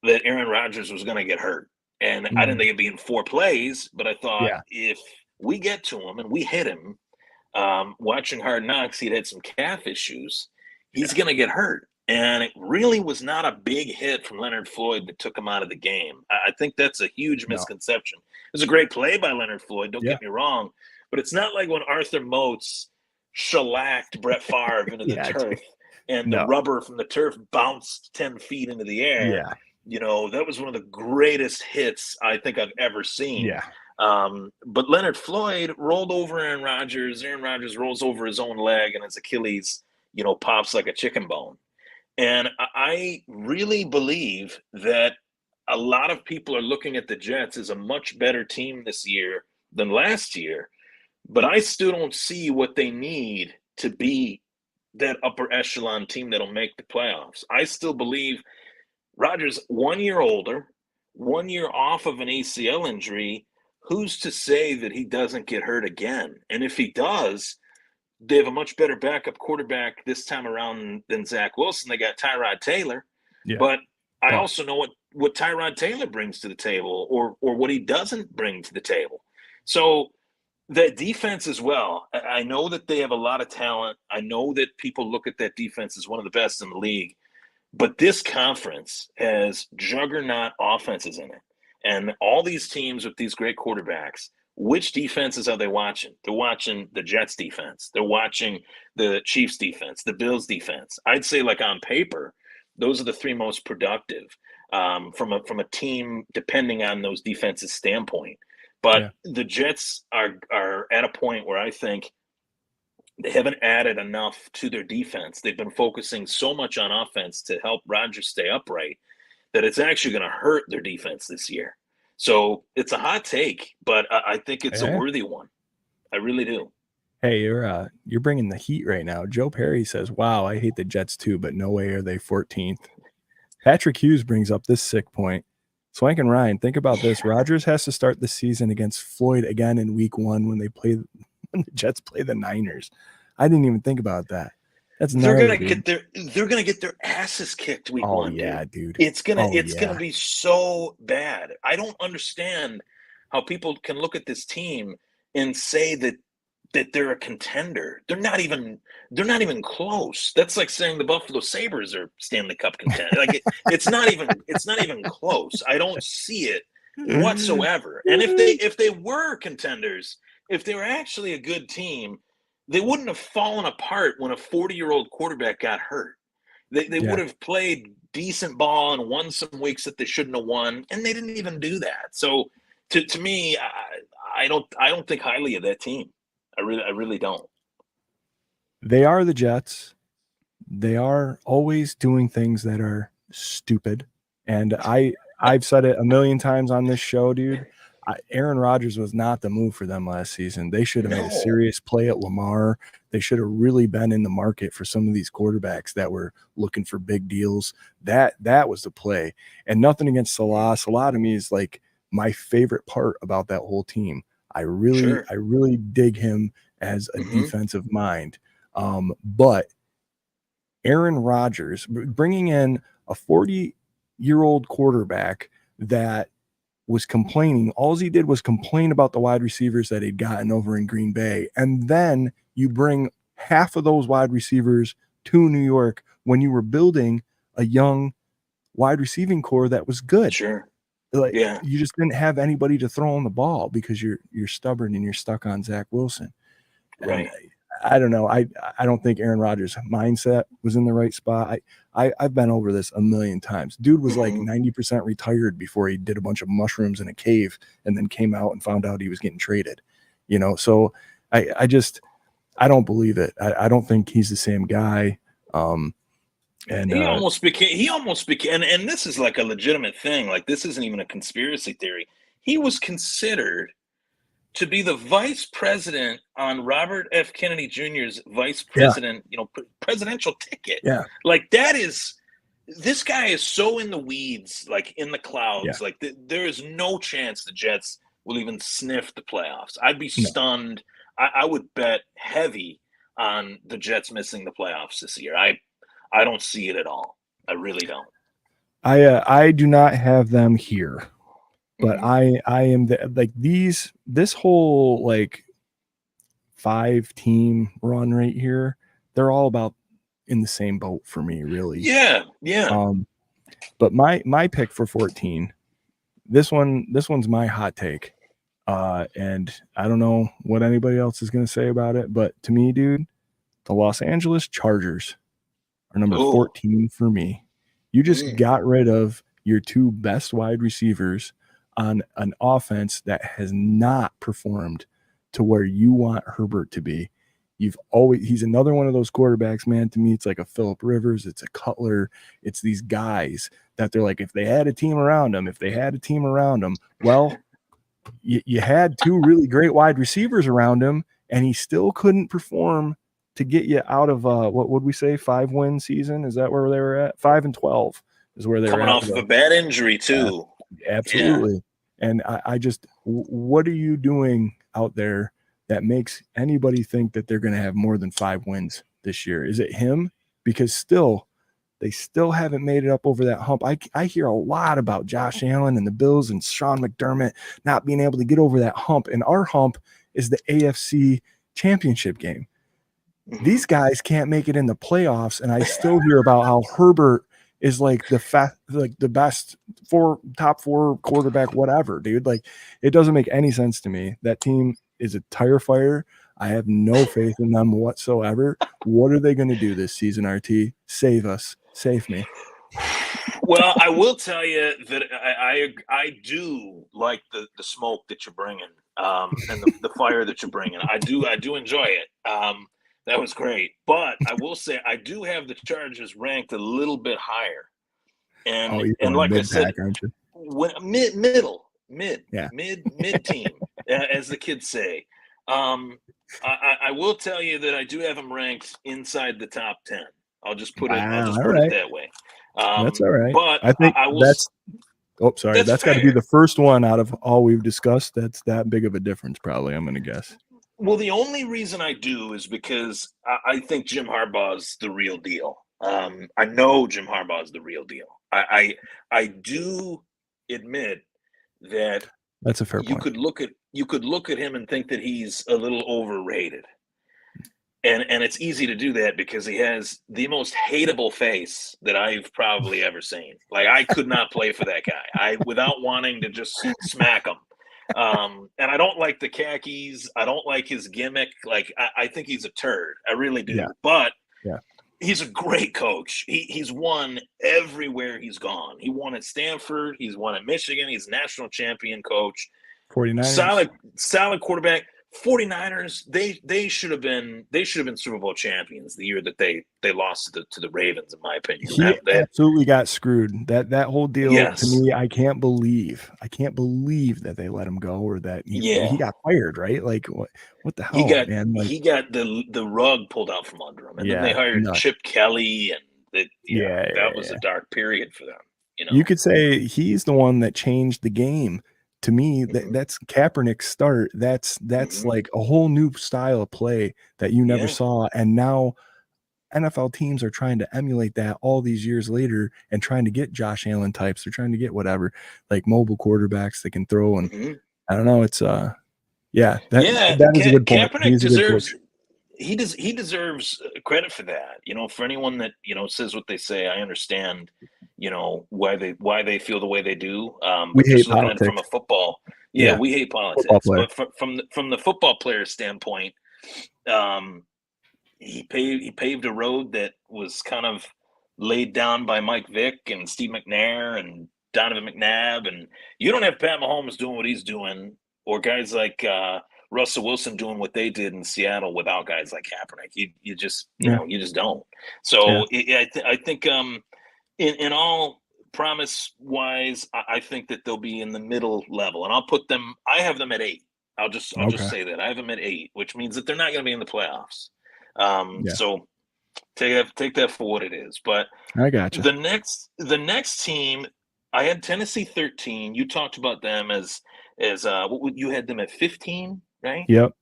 that Aaron Rodgers was going to get hurt. And I didn't think it'd be in 4 plays, but I thought if we get to him and we hit him, watching Hard Knocks, he'd had some calf issues. He's going to get hurt. And it really was not a big hit from Leonard Floyd that took him out of the game. I think that's a huge misconception. It was a great play by Leonard Floyd, don't get me wrong. But it's not like when Arthur Moats shellacked Brett Favre into the turf and the rubber from the turf bounced 10 feet into the air. Yeah. You know, that was one of the greatest hits I think I've ever seen. Yeah. But Leonard Floyd rolled over Aaron Rodgers. Aaron Rodgers rolls over his own leg and his Achilles, pops like a chicken bone. And I really believe that a lot of people are looking at the Jets as a much better team this year than last year, but I still don't see what they need to be that upper echelon team that'll make the playoffs. I still believe Rodgers, 1 year older, 1 year off of an ACL injury. Who's to say that he doesn't get hurt again? And if he does, they have a much better backup quarterback this time around than Zach Wilson. They got Tyrod Taylor. Yeah. But I also know what Tyrod Taylor brings to the table or what he doesn't bring to the table. So the defense as well, I know that they have a lot of talent. I know that people look at that defense as one of the best in the league. But this conference has juggernaut offenses in it. And all these teams with these great quarterbacks, which defenses are they watching? They're watching the Jets defense. They're watching the Chiefs defense, the Bills defense. I'd say, like, on paper, those are the 3 most productive from a team depending on those defenses standpoint. But the Jets are at a point where I think they haven't added enough to their defense. They've been focusing so much on offense to help Rodgers stay upright that it's actually going to hurt their defense this year. So it's a hot take, but I think it's a worthy one. I really do. Hey, you're bringing the heat right now. Joe Perry says, "Wow, I hate the Jets too, but no way are they 14th." Patrick Hughes brings up this sick point. Swank and Ryan, think about this. Rodgers has to start the season against Floyd again in week 1 when the Jets play the Niners. I didn't even think about that. That's they're gnarly, gonna get their asses kicked week one. Yeah, dude. It's gonna yeah. be so bad. I don't understand how people can look at this team and say that they're a contender. They're not even close. That's like saying the Buffalo Sabres are Stanley Cup contender. Like it's not even close. I don't see it whatsoever. And if they were contenders, if they were actually a good team, they wouldn't have fallen apart when a 40-year-old quarterback got hurt. They would have played decent ball and won some weeks that they shouldn't have won, and they didn't even do that. So to me, I don't think highly of that team. I really don't. They are the Jets. They are always doing things that are stupid. And I've said it a million times on this show, dude. Aaron Rodgers was not the move for them last season. They should have made a serious play at Lamar. They should have really been in the market for some of these quarterbacks that were looking for big deals. That was the play. And nothing against Salah. Salah to me is like my favorite part about that whole team. I really dig him as a defensive mind. But Aaron Rodgers, bringing in a 40-year-old quarterback that was complaining, all he did was complain about the wide receivers that he'd gotten over in Green Bay. And then you bring half of those wide receivers to New York when you were building a young wide receiving core that was good. Sure. You just didn't have anybody to throw on the ball because you're stubborn and you're stuck on Zach Wilson. Right. And I don't know. I don't think Aaron Rodgers' mindset was in the right spot. I've been over this a million times. Dude was like 90% retired before he did a bunch of mushrooms in a cave and then came out and found out he was getting traded. So I don't believe it. I don't think he's the same guy. And he almost became, and this is like a legitimate thing. Like this isn't even a conspiracy theory. He was considered to be the vice president on Robert F. Kennedy Jr.'s vice president, presidential ticket. Yeah. Like this guy is so in the weeds, like in the clouds. Yeah. Like there is no chance the Jets will even sniff the playoffs. I'd be stunned. I would bet heavy on the Jets missing the playoffs this year. I don't see it at all. I really don't. I do not have them here. But I am this whole like 5-team run right here. They're all about in the same boat for me, really. Yeah. But my pick for 14, this one's my hot take. And I don't know what anybody else is going to say about it, but to me, dude, the Los Angeles Chargers are number 14 for me. You just got rid of your two best wide receivers on an offense that has not performed to where you want Herbert to be. He's another one of those quarterbacks, man. To me, it's like a Phillip Rivers, it's a Cutler, it's these guys that they're like, if they had a team around them, well, you had two really great wide receivers around him, and he still couldn't perform to get you out of what would we say, 5-win season? Is that where they were at? 5-12 is where they were at. Coming off of a bad injury too. Absolutely. Yeah. And I just, what are you doing out there that makes anybody think that they're going to have more than 5 wins this year? Is it him? Because they still haven't made it up over that hump. I hear a lot about Josh Allen and the Bills and Sean McDermott not being able to get over that hump. And our hump is the AFC championship game. These guys can't make it in the playoffs. And I still hear about how Herbert is like the best top 4 quarterback, whatever, dude. Like, it doesn't make any sense to me. That team is a tire fire. I have no faith in them whatsoever. What are they going to do this season, RT? Save us. Save me. Well, I will tell you that I do like the smoke that you're bringing, and the fire that you're bringing. I do enjoy it. That was great. But I will say I do have the Chargers ranked a little bit higher. And like I said, aren't you? When mid team, as the kids say. I will tell you that I do have them ranked inside the top 10. I'll just put it that way. That's all right. But I think I will. That's got to be the first one out of all we've discussed. That's that big of a difference, probably. I'm going to guess. Well, the only reason I do is because I think Jim Harbaugh's the real deal. I know Jim Harbaugh's the real deal. I do admit that That's a fair point. You could look at him and think that he's a little overrated. And it's easy to do that because he has the most hateable face that I've probably ever seen. Like, I could not play for that guy. Without wanting to just smack him. And I don't like the khakis. I don't like his gimmick. Like, I think he's a turd. I really do. Yeah. But yeah. He's a great coach. He's won everywhere he's gone. He won at Stanford. He's won at Michigan. He's a national champion coach. 49ers. Solid quarterback. 49ers, they should have been Super Bowl champions the year that they lost to the Ravens, in my opinion. He absolutely got screwed. That whole deal, yes. to me, I can't believe that they let him go, or that he got fired, right? Like, what the hell, man? Like, he got the rug pulled out from under him, and then they hired Chip Kelly, and that was a dark period for them. You could say he's the one that changed the game. To me, that's Kaepernick's start. That's like a whole new style of play that you never saw. And now NFL teams are trying to emulate that all these years later and trying to get Josh Allen types. They're trying to get whatever, like mobile quarterbacks that can throw. And I don't know. It's that is a good point. Kaepernick he deserves credit for that. For anyone that, says what they say, I understand, why they feel the way they do. We hate just looking at it from a football. We hate politics. But from the football player standpoint, he paved a road that was kind of laid down by Mike Vick and Steve McNair and Donovan McNabb. And you don't have Pat Mahomes doing what he's doing, or guys like Russell Wilson doing what they did in Seattle without guys like Kaepernick. You just you just don't. So I think in all promise wise, I think that they'll be in the middle level, and I have them at 8. I'll just say that I have them at 8, which means that they're not going to be in the playoffs. So take that for what it is. But I got you. The next team, I had Tennessee 13. You talked about them as you had them at 15, right? Yep.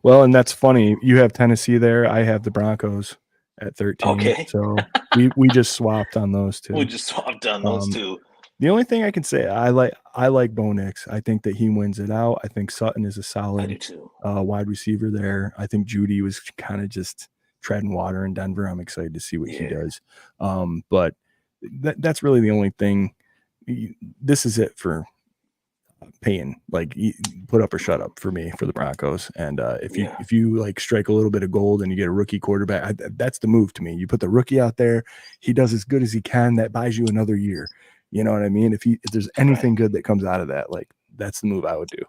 Well, and that's funny. You have Tennessee there. I have the Broncos at 13. Okay. So we just swapped on those two. We just swapped on those two. The only thing I can say, I like Bo Nix. I think that he wins it out. I think Sutton is a solid wide receiver there. I think Judy was kind of just treading water in Denver. I'm excited to see what he does. But that's really the only thing. This is it for paying, like, put up or shut up for me for the Broncos. And if you like strike a little bit of gold and you get a rookie quarterback, that's the move to me. You put the rookie out there, he does as good as he can. That buys you another year. You know what I mean? If there's anything good that comes out of that, like, that's the move I would do.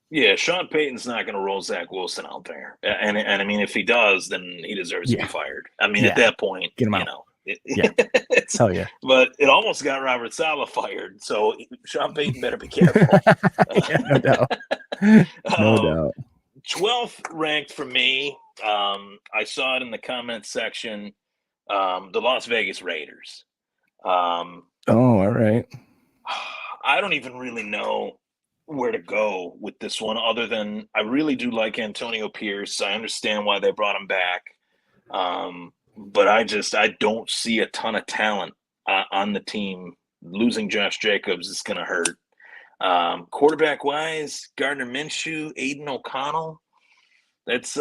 Yeah, Sean Payton's not going to roll Zach Wilson out there, and I mean, if he does, then he deserves to be fired. I mean, at that point, get him out. Hell yeah. But it almost got Robert Saleh fired, so Sean Payton better be careful. No doubt. No doubt. 12th ranked for me. I saw it in the comment section. The Las Vegas Raiders. All right. I don't even really know where to go with this one, other than I really do like Antonio Pierce. I understand why they brought him back. But I don't see a ton of talent on the team. Losing Josh Jacobs is going to hurt. Quarterback wise, Gardner Minshew, Aiden O'Connell. That's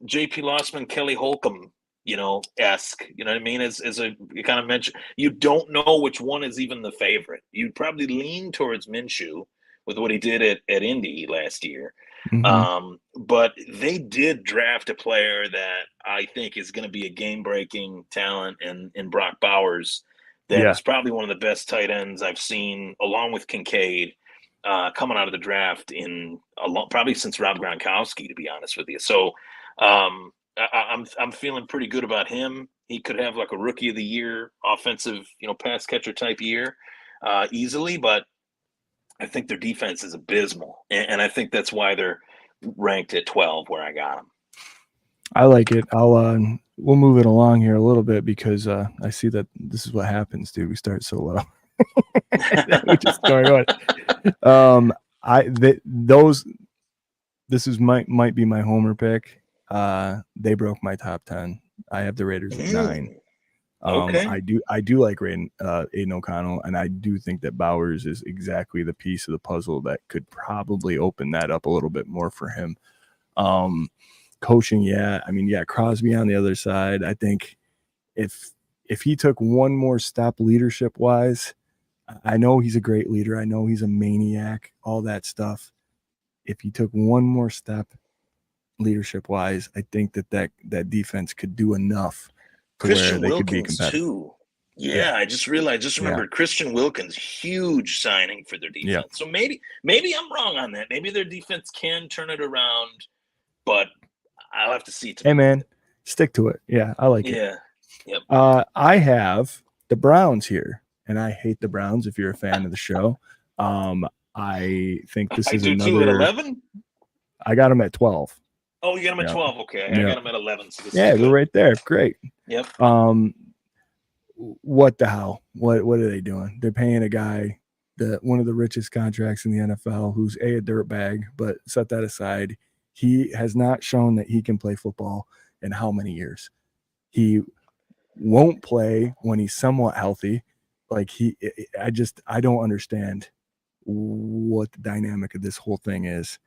J.P. Lossman, Kelly Holcomb, esque. You know what I mean? As you kind of mentioned, you don't know which one is even the favorite. You'd probably lean towards Minshew with what he did at Indy last year. But they did draft a player that I think is going to be a game-breaking talent in Brock Bowers. That is probably one of the best tight ends I've seen, along with Kincaid, coming out of the draft probably since Rob Gronkowski, to be honest with you. So I'm feeling pretty good about him. He could have like a rookie of the year, offensive, pass catcher type year, easily. But I think their defense is abysmal, and I think that's why they're ranked at 12 where I got them. I like it. We'll move it along here a little bit because I see that this is what happens, dude. We start so low. We just start going. this is might be my homer pick. They broke my top 10. I have the Raiders at 9. Okay. I do like Aiden O'Connell, and I do think that Bowers is exactly the piece of the puzzle that could probably open that up a little bit more for him. Coaching, yeah. I mean, yeah, Crosby on the other side. I think if he took one more step leadership wise, I know he's a great leader. I know he's a maniac, all that stuff. If he took one more step leadership wise, I think that defense could do enough to Christian where they Wilkins could be competitive too. Yeah, I just remembered Christian Wilkins, huge signing for their defense. Yep. So maybe I'm wrong on that. Maybe their defense can turn it around, but I'll have to see. Hey man, stick to it. Yeah, I like it. Yeah. Yep. I have the Browns here, and I hate the Browns if you're a fan of the show. I think this is another. Too at 11? I got them at 12. Oh, you got them at 12. Okay. I got them at 11. So we're right there. Great. Yep. What the hell? What are they doing? They're paying a guy one of the richest contracts in the NFL, who's a dirtbag, but set that aside. He has not shown that he can play football in how many years? He won't play when he's somewhat healthy. Like I don't understand what the dynamic of this whole thing is.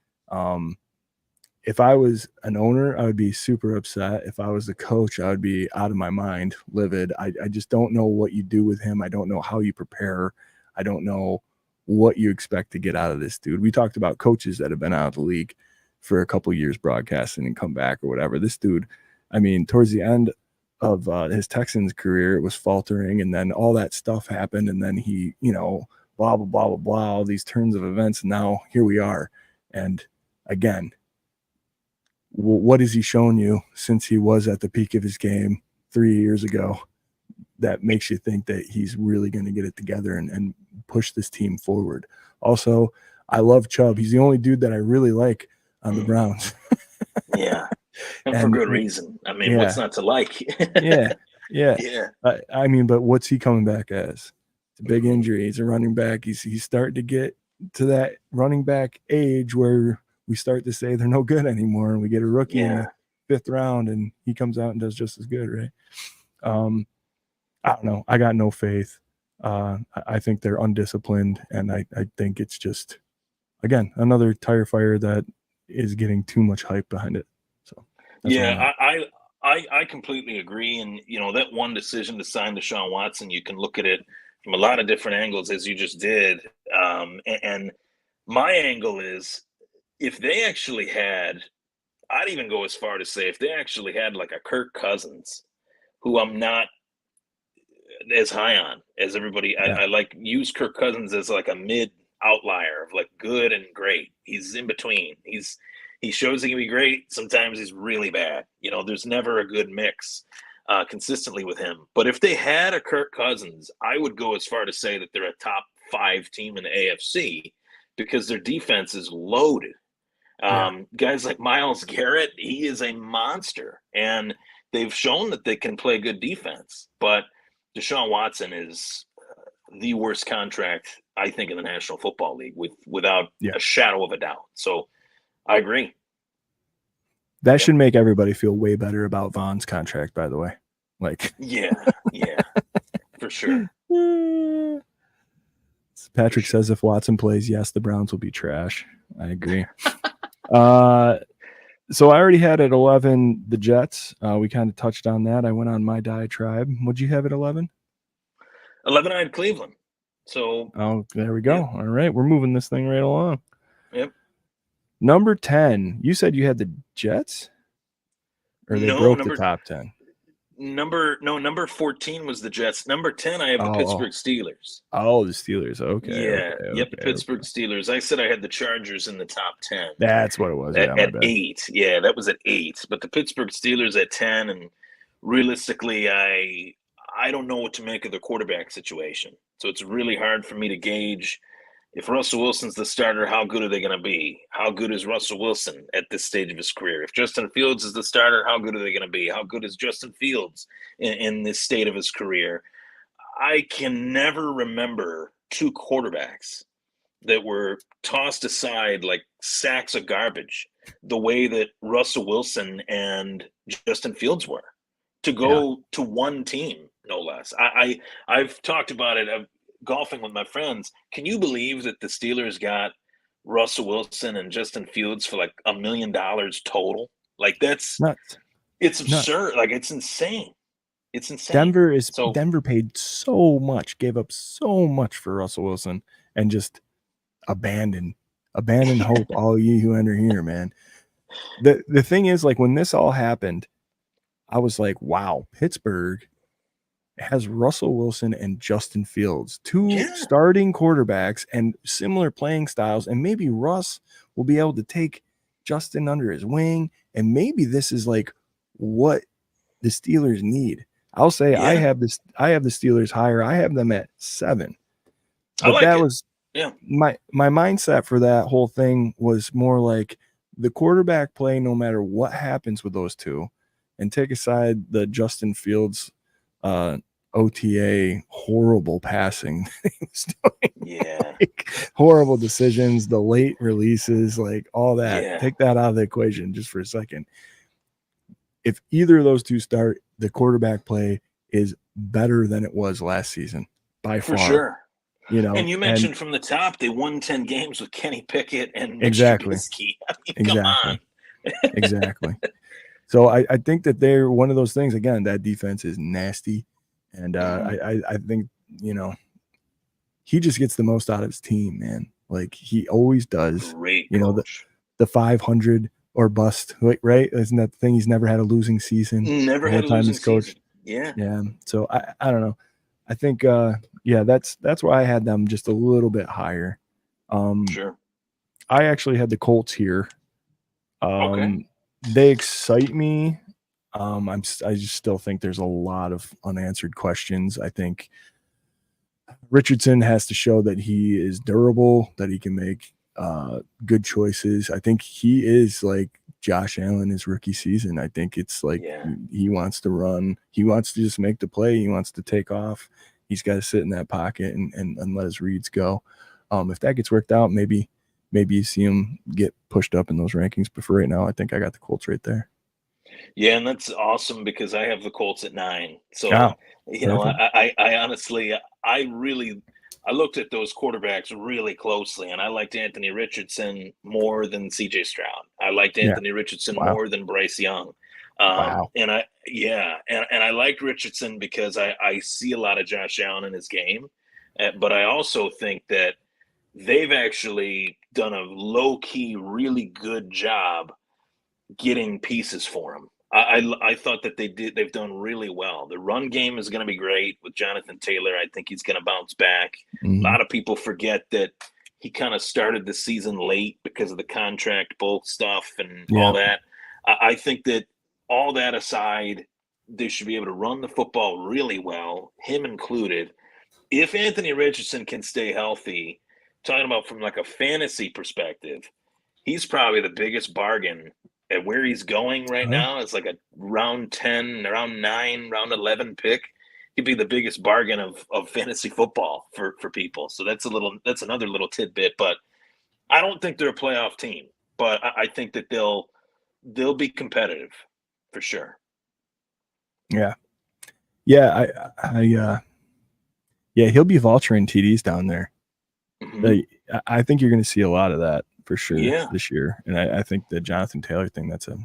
If I was an owner, I would be super upset. If I was the coach, I would be out of my mind, livid. I just don't know what you do with him. I don't know how you prepare. I don't know what you expect to get out of this dude. We talked about coaches that have been out of the league for a couple of years broadcasting and come back or whatever. This dude, I mean, towards the end of his Texans career, it was faltering, and then all that stuff happened, and then he, blah, blah, blah, blah, blah, all these turns of events, and now here we are. And again, what has he shown you since he was at the peak of his game 3 years ago that makes you think that he's really going to get it together and push this team forward? Also, I love Chubb. He's the only dude that I really like on the Browns. Yeah. And for good reason. I mean, what's not to like? Yeah. I mean, but what's he coming back as? It's a big injury. He's a running back. He's starting to get to that running back age where we start to say they're no good anymore, and we get a rookie in the 5th round, and he comes out and does just as good, right? I don't know. I got no faith. I think they're undisciplined, and I think it's just, again, another tire fire that is getting too much hype behind it. So I completely agree. And that one decision to sign Deshaun Watson, you can look at it from a lot of different angles, as you just did. And my angle is, if they actually had, I'd even go as far to say, if they actually had like a Kirk Cousins, who I'm not as high on as everybody, I like use Kirk Cousins as like a mid outlier of like good and great. He's in between. He shows he can be great. Sometimes he's really bad. There's never a good mix consistently with him. But if they had a Kirk Cousins, I would go as far to say that they're a top 5 team in the AFC because their defense is loaded. Guys like Myles Garrett, he is a monster, and they've shown that they can play good defense. But Deshaun Watson is the worst contract, I think, in the National Football League, without a shadow of a doubt. So I agree. That should make everybody feel way better about Vaughn's contract, by the way. Yeah, for sure. Patrick says if Watson plays, yes, the Browns will be trash. I agree. So I already had at 11 the Jets. We kind of touched on that. I went on my diatribe. What'd you have at 11? 11 I had Cleveland. So there we go. Yep. All right, we're moving this thing right along. Yep. Number 10. You said you had the Jets, or they broke the top 10. Number 14 was the Jets. Number 10, I have the Pittsburgh Steelers. Oh, the Steelers. Okay. Yeah. The Pittsburgh Steelers. I said I had the Chargers in the top 10. That's what it was. At 8. Yeah, that was at 8. But the Pittsburgh Steelers at 10. And realistically, I don't know what to make of the quarterback situation. So it's really hard for me to gauge. If Russell Wilson's the starter, how good are they going to be? How good is Russell Wilson at this stage of his career? If Justin Fields is the starter, how good are they going to be? How good is Justin Fields in this state of his career? I can never remember 2 quarterbacks that were tossed aside like sacks of garbage the way that Russell Wilson and Justin Fields were, to go to one team, no less. I've talked about it. I'm golfing with my friends. Can you believe that the Steelers got Russell Wilson and Justin Fields for like $1 million total? Like that's nuts. It's absurd. Nuts. Like it's insane. It's insane. Denver paid so much, gave up so much for Russell Wilson, and just abandoned hope, all ye who enter here, man. The thing is, like, when this all happened, I was like, wow, Pittsburgh has Russell Wilson and Justin Fields, two starting quarterbacks and similar playing styles, and maybe Russ will be able to take Justin under his wing, and maybe this is like what the Steelers need. I'll say I have the Steelers higher. I have them at 7. But that was my mindset for that whole thing was more like the quarterback play, no matter what happens with those two, and take aside the Justin Fields OTA horrible passing he was doing. Like, horrible decisions, the late releases, like all that. Take that out of the equation just for a second. If either of those two start, the quarterback play is better than it was last season by far. For sure. You know, and you mentioned from the top, they won 10 games with Kenny Pickett and Mitch exactly. Trubisky. I mean, come on. Exactly. So I think that they're one of those things. Again, that defense is nasty, and I think, you know, he just gets the most out of his team, man. Like he always does. Great, you know, the 500 or bust, right? Isn't that the thing? He's never had a losing season. Never had a losing season. Yeah. So I don't know. I think that's why I had them just a little bit higher. Sure. I actually had the Colts here. Okay. They excite me. I just still think there's a lot of unanswered questions. I think Richardson has to show that he is durable, that he can make good choices. I think he is like Josh Allen his rookie season. I think it's like he wants to run. He wants to just make the play. He wants to take off. He's got to sit in that pocket and let his reads go. If that gets worked out, maybe you see him get pushed up in those rankings. But for right now, I think I got the Colts right there. Yeah, and that's awesome because I have the Colts at 9. So, you know, I honestly, I looked at those quarterbacks really closely, and I liked Anthony Richardson more than CJ Stroud. I liked Anthony Richardson more than Bryce Young. And I liked Richardson because I see a lot of Josh Allen in his game, but I also think that they've actually done a low-key, really good job getting pieces for him. I thought that they've done really well. The run game is going to be great with Jonathan Taylor. I think he's going to bounce back. Mm-hmm. A lot of people forget that he kind of started the season late because of the contract bulk stuff and all that. I think that all that aside, they should be able to run the football really well, him included. If Anthony Richardson can stay healthy, talking about from like a fantasy perspective, he's probably the biggest bargain at where he's going right now. It's like a round 10, round 9, round 11 pick. He'd be the biggest bargain of fantasy football for people. So that's another little tidbit. But I don't think they're a playoff team. But I think that they'll be competitive for sure. Yeah. He'll be vulturing TDs down there. Mm-hmm. I think you're going to see a lot of that for sure this year. And I think the Jonathan Taylor thing, it's a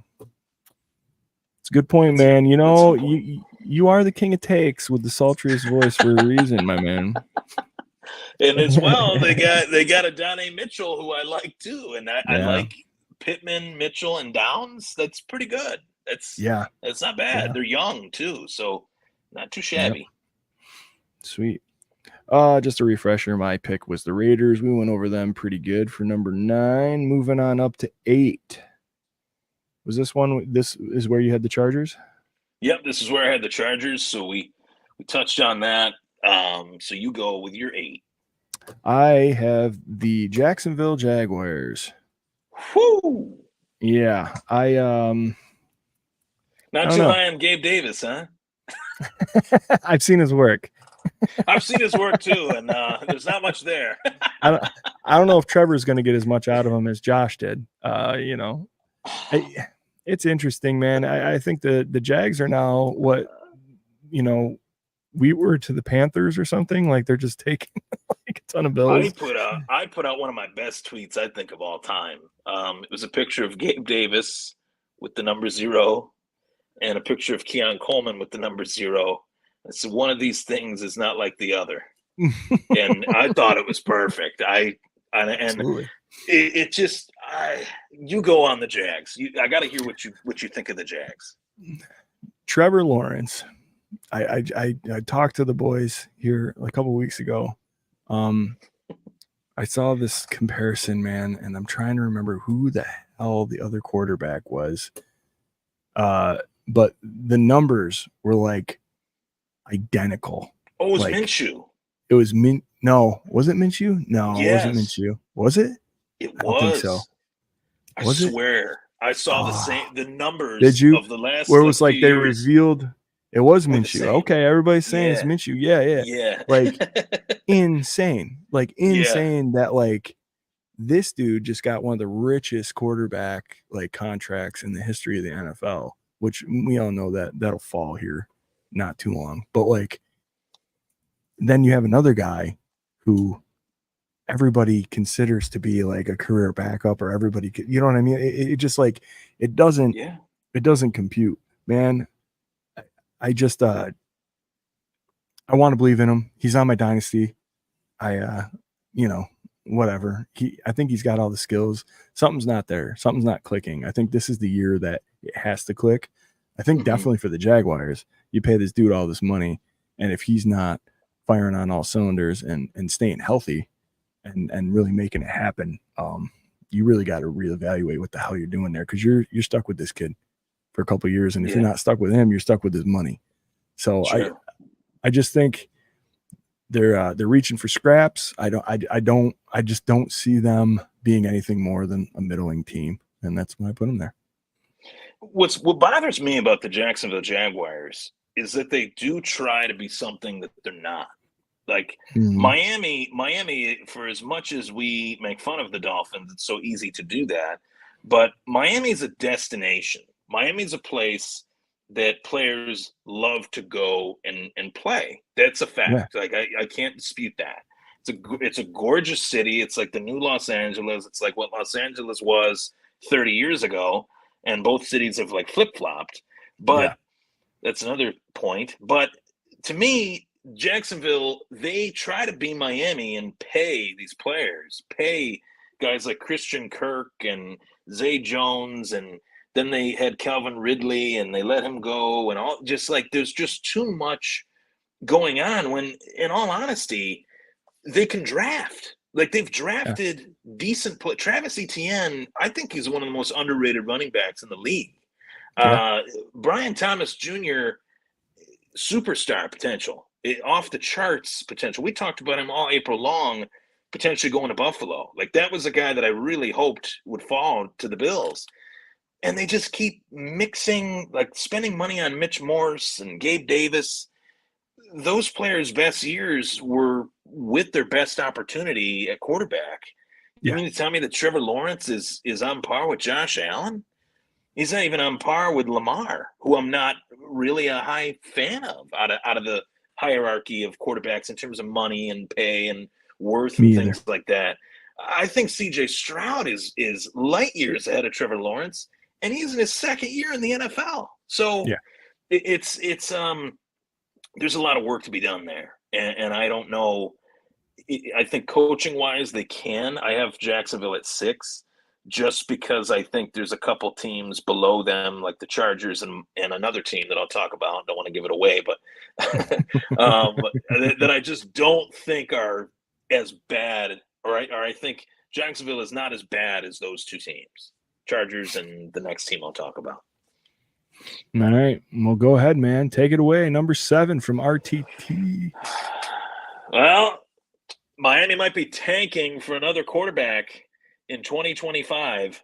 good point, man. You know, you are the king of takes with the sultriest voice for a reason, my man. And as well, they got a Donnie Mitchell who I like too. And I like Pittman, Mitchell, and Downs. That's pretty good. That's not bad. Yeah. They're young too, so not too shabby. Yep. Sweet. Just a refresher, my pick was the Raiders. We went over them pretty good for number 9. Moving on up to 8. Was this one? This is where you had the Chargers? Yep, this is where I had the Chargers. So we touched on that. So you go with your 8. I have the Jacksonville Jaguars. Whoo! Yeah, not too high on Gabe Davis, huh? I've seen his work. I've seen his work too, and there's not much there. I don't know if Trevor's going to get as much out of him as Josh did. You know, It's interesting, man. I think the Jags are now what, we were to the Panthers or something. Like they're just taking like a ton of Bills. I put out one of my best tweets I think of all time. It was a picture of Gabe Davis with the number 0 and a picture of Keon Coleman with the number 0. It's one of these things is not like the other. And I thought it was perfect. Absolutely. It just you go on the Jags. I got to hear what you think of the Jags. Trevor Lawrence. I talked to the boys here a couple of weeks ago. I saw this comparison, man, and I'm trying to remember who the hell the other quarterback was. But the numbers were like identical. Oh, it was like, Minshew. It was No, was it Minshew? No, yes. It wasn't Minshew. Was it? It was. I don't think so. I swear. I saw the numbers Did you? Of the last where it was like they years. Revealed it was Minshew. Okay, everybody's saying it's Minshew. Yeah. Like insane. That like this dude just got one of the richest quarterback like contracts in the history of the NFL, which we all know that'll fall here not too long. But like then you have another guy who everybody considers to be like a career backup, or everybody, you know what I mean? It just like, it doesn't compute, man. I just, I want to believe in him. He's on my dynasty. Whatever. I think he's got all the skills. Something's not there. Something's not clicking. I think this is the year that it has to click. I think definitely for the Jaguars, you pay this dude all this money, and if he's not firing on all cylinders and staying healthy and really making it happen, you really got to reevaluate what the hell you're doing there, because you're stuck with this kid for a couple of years, and if you're not stuck with him, you're stuck with his money. So sure. I just think they're reaching for scraps. I just don't see them being anything more than a middling team, and that's why I put them there. What bothers me about the Jacksonville Jaguars is that they do try to be something that they're not. Like Miami, for as much as we make fun of the Dolphins, it's so easy to do that. But Miami is a destination. Miami is a place that players love to go and play. That's a fact. Yeah. Like I can't dispute that. It's a gorgeous city. It's like the new Los Angeles. It's like what Los Angeles was 30 years ago, and both cities have like flip-flopped. But that's another point. But to me, Jacksonville, they try to be Miami and pay these players, pay guys like Christian Kirk and Zay Jones, and then they had Calvin Ridley and they let him go, and all just like there's just too much going on when, in all honesty, they can draft. Like they've drafted decent play. Travis Etienne, I think he's one of the most underrated running backs in the league. Brian Thomas Jr., superstar potential. Off the charts potential. We talked about him all April long, potentially going to Buffalo. Like that was a guy that I really hoped would fall to the Bills. And they just keep mixing, like spending money on Mitch Morse and Gabe Davis. Those players' best years were with their best opportunity at quarterback. You mean to tell me that Trevor Lawrence is on par with Josh Allen? He's not even on par with Lamar, who I'm not really a high fan of out of the hierarchy of quarterbacks in terms of money and pay and worth and things like that. I think CJ Stroud is light years ahead of Trevor Lawrence, and he's in his second year in the NFL. So it's there's a lot of work to be done there, and I don't know. I think coaching wise they can. I have Jacksonville at 6. Just because I think there's a couple teams below them, like the Chargers and another team that I'll talk about. Don't want to give it away, but that I just don't think are as bad. Or I think Jacksonville is not as bad as those two teams, Chargers and the next team I'll talk about. All right. Well, go ahead, man. Take it away. Number 7 from RTT. Well, Miami might be tanking for another quarterback in 2025.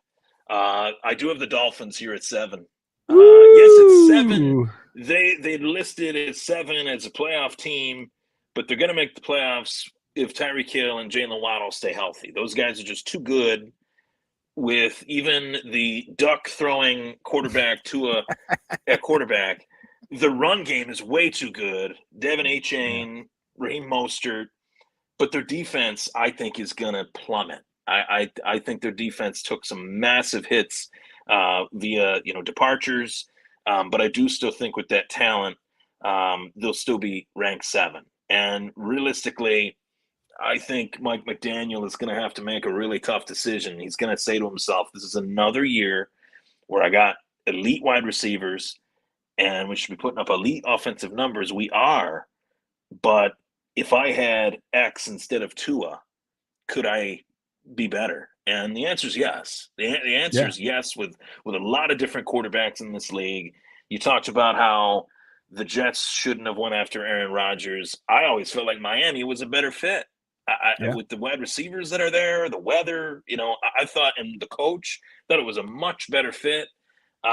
I do have the Dolphins here at 7. Yes, it's 7. They listed it as 7 as a playoff team, but they're going to make the playoffs if Tyreek Hill and Jalen Waddle stay healthy. Those guys are just too good. with even the duck throwing quarterback at quarterback, the run game is way too good. Devin Achane, Raheem Mostert, but their defense, I think, is going to plummet. I think their defense took some massive hits via departures, but I do still think with that talent, they'll still be ranked 7. And realistically, I think Mike McDaniel is going to have to make a really tough decision. He's going to say to himself, "This is another year where I got elite wide receivers, and we should be putting up elite offensive numbers. We are, but if I had X instead of Tua, could I be better?" And the answer is yes. The answer is yes with a lot of different quarterbacks in this league. You talked about how the Jets shouldn't have went after Aaron Rodgers. I always felt like Miami was a better fit. With the wide receivers that are there, the weather, I thought, and the coach, thought it was a much better fit for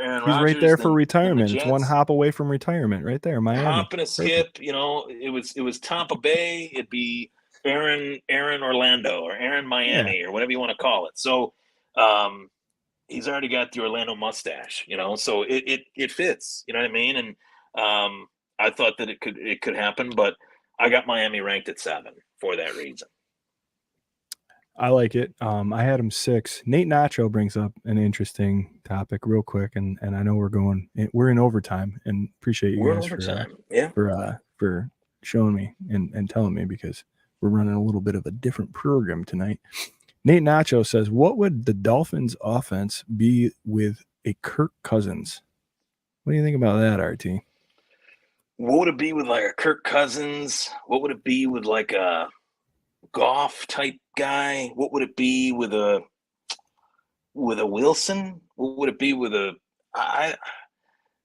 Aaron Rodgers. He's right there for retirement. It's one hop away from retirement, right there, Miami. Hop and a skip. It was Tampa Bay. It'd be Aaron Orlando or Aaron Miami or whatever you want to call it. So he's already got the Orlando mustache, so it fits. You know what I mean? And I thought that it could happen, but I got Miami ranked at 7 for that reason. I like it. I had him 6. Nate Nacho brings up an interesting topic real quick, and I know we're in overtime, and appreciate you guys for showing me and telling me, because we're running a little bit of a different program tonight. Nate Nacho says, "What would the Dolphins' offense be with a Kirk Cousins?" What do you think about that, RT? What would it be with like a Kirk Cousins? What would it be with like a Goff type guy? What would it be with a Wilson? What would it be with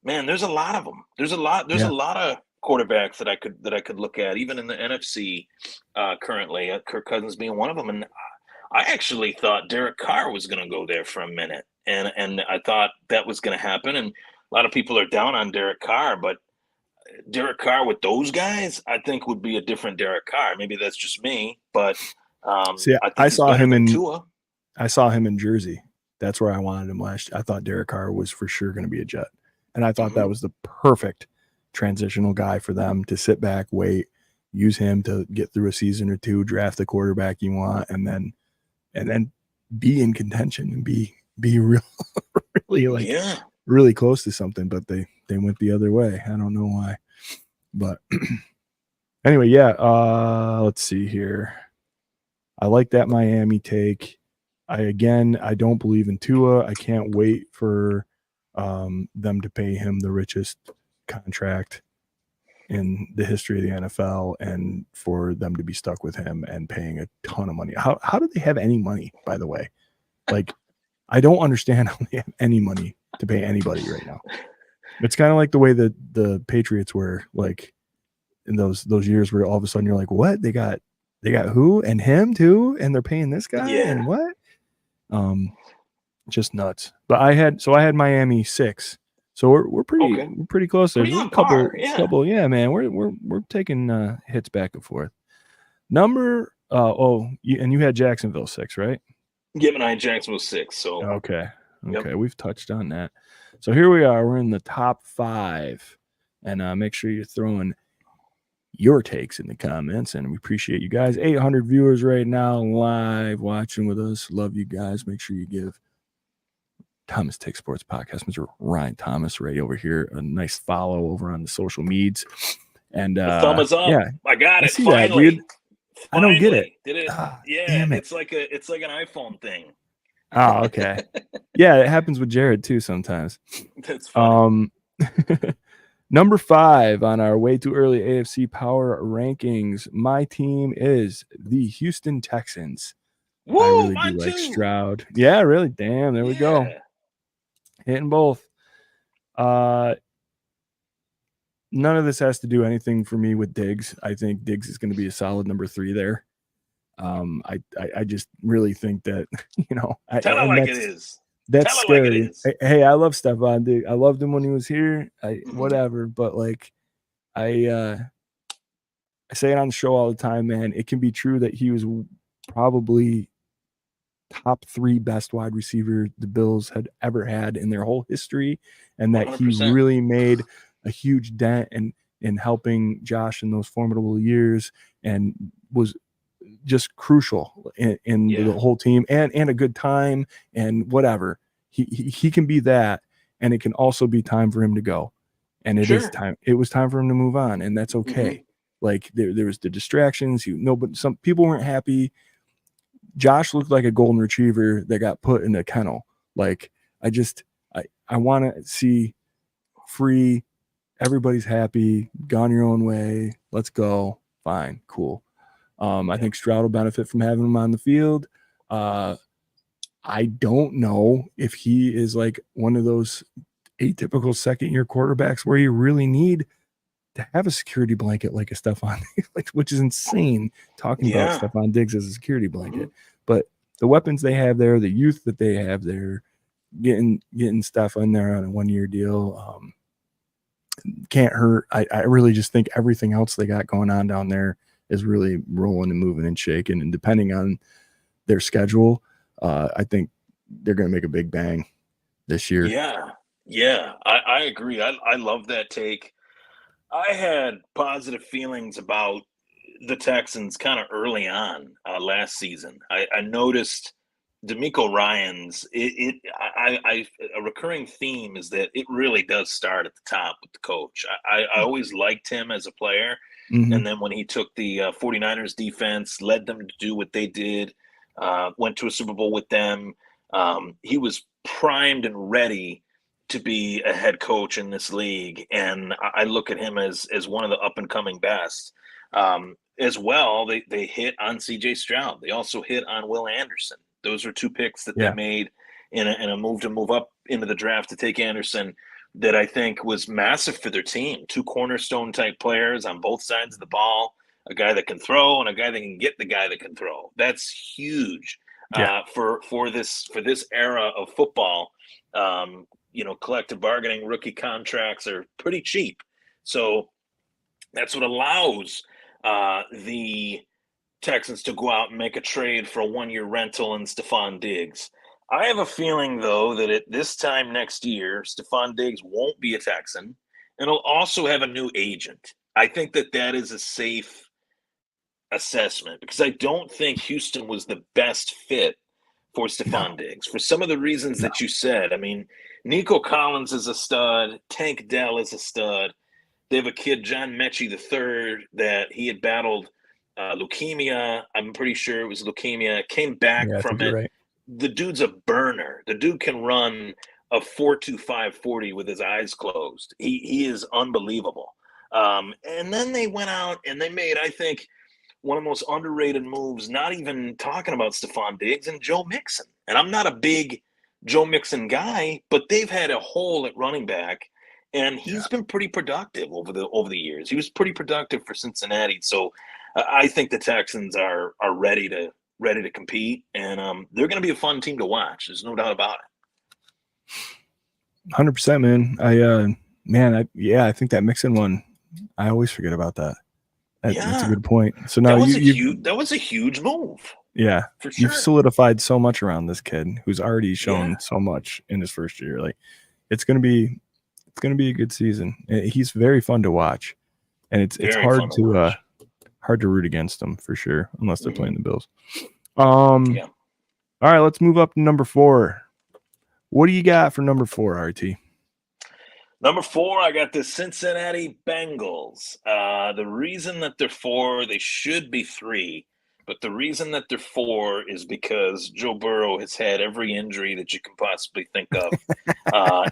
man, there's a lot of them. There's a lot of quarterbacks that I could look at, even in the NFC currently, Kirk Cousins being one of them. And I actually thought Derek Carr was going to go there for a minute, and I thought that was going to happen. And a lot of people are down on Derek Carr, but Derek Carr with those guys, I think, would be a different Derek Carr. Maybe that's just me, but I saw him in Tua. I saw him in Jersey. That's where I wanted him last year. I thought Derek Carr was for sure going to be a Jet, and I thought that was the perfect transitional guy for them to sit back, wait, use him to get through a season or two, draft the quarterback you want, and then be in contention and be really close to something. But they went the other way. I don't know why, but anyway, let's see here. I like that Miami take. I don't believe in Tua. I can't wait for them to pay him the richest contract in the history of the NFL, and for them to be stuck with him and paying a ton of money. How do they have any money, by the way? Like, I don't understand how they have any money to pay anybody right now. It's kind of like the way that the Patriots were, like, in those years where all of a sudden you're like, what? They got who? And him too? And they're paying this guy? And what? Just nuts. But I had Miami 6. So we're pretty close there. Pretty on couple, man. We're taking hits back and forth. You had Jacksonville 6, right? Yeah, and I had Jacksonville 6. So okay, we've touched on that. So here we are. We're in the top 5, and make sure you're throwing your takes in the comments, and we appreciate you guys. 800 viewers right now live watching with us. Love you guys. Make sure you give Thomas Take Sports Podcast, Mr. Ryan Thomas, right over here, a nice follow over on the social medias. And thumbs up. Yeah, I got it. Finally. That, dude. Finally. I don't get it. Did it? It's like an iPhone thing. Oh, okay. Yeah, it happens with Jared too sometimes. That's fine. Number 5 on our way too early AFC power rankings. My team is the Houston Texans. Woo, I really do like Stroud. Yeah, really. Damn, there we go. Hitting both. None of this has to do anything for me with Diggs. I think Diggs is going to be a solid number 3 there. I just really think that, tell it like it is. That's scary. Like hey, I love Stephon Diggs. I loved him when he was here. Whatever, but like, I say it on the show all the time, man. It can be true that he was probably top 3 best wide receiver the Bills had ever had in their whole history, and that 100%. he really made a huge dent in helping Josh in those formidable years, and was just crucial in the whole team, and a good time and whatever. He can be that, and it can also be time for him to go. And it is time. It was time for him to move on, and that's okay. Like there was the distractions. But some people weren't happy. Josh looked like a golden retriever that got put in a kennel. Like I want to see free. Everybody's happy. Gone your own way. Let's go. Fine. Cool. I think Stroud will benefit from having him on the field. I don't know if he is like one of those atypical second-year quarterbacks where you really need to have a security blanket like a Stephon, which is insane talking about Stephon Diggs as a security blanket. But the weapons they have there, the youth that they have there, getting stuff in there on a 1-year deal, can't hurt. I really just think everything else they got going on down there is really rolling and moving and shaking. And depending on their schedule, I think they're going to make a big bang this year. Yeah, I agree. I love that take. I had positive feelings about the Texans kind of early on last season. I noticed DeMeco Ryans. A recurring theme is that it really does start at the top with the coach. I always liked him as a player. And then when he took the 49ers defense, led them to do what they did, went to a Super Bowl with them, he was primed and ready to be a head coach in this league. And I look at him as one of the up-and-coming best. As well, they hit on C.J. Stroud. They also hit on Will Anderson. Those were 2 picks that they made in a move to move up into the draft to take Anderson that I think was massive for their team. 2 cornerstone-type players on both sides of the ball, a guy that can throw and a guy that can get the guy that can throw. That's huge for this era of football. Collective bargaining, rookie contracts are pretty cheap. So that's what allows the Texans to go out and make a trade for a 1-year rental in Stephon Diggs. I have a feeling, though, that at this time next year, Stephon Diggs won't be a Texan, and he'll also have a new agent. I think that is a safe assessment because I don't think Houston was the best fit for Stephon Diggs for some of the reasons that you said. I mean, Nico Collins is a stud. Tank Dell is a stud. They have a kid, John Mechie III, that he had battled leukemia. I'm pretty sure it was leukemia. Came back from it. Right. The dude's a burner. The dude can run a 4.25 40 with his eyes closed. He is unbelievable. And then they went out and they made, I think, one of the most underrated moves, not even talking about Stephon Diggs, and Joe Mixon. And I'm not a big Joe Mixon guy, but they've had a hole at running back, and he's been pretty productive over the years. He was pretty productive for Cincinnati. So I think the Texans are ready to compete, and they're going to be a fun team to watch. There's no doubt about it. 100%, man. I think that Mixon one, I always forget about that. That's a good point. So now that was a huge move. Yeah, for sure. You've solidified so much around this kid who's already shown so much in his first year. Like, it's gonna be a good season. He's very fun to watch, and it's hard to root against him for sure, unless they're playing the Bills. All right, let's move up to number 4. What do you got for number 4, RT? Number 4, I got the Cincinnati Bengals. The reason that they're 4, they should be 3, but the reason that they're 4 is because Joe Burrow has had every injury that you can possibly think of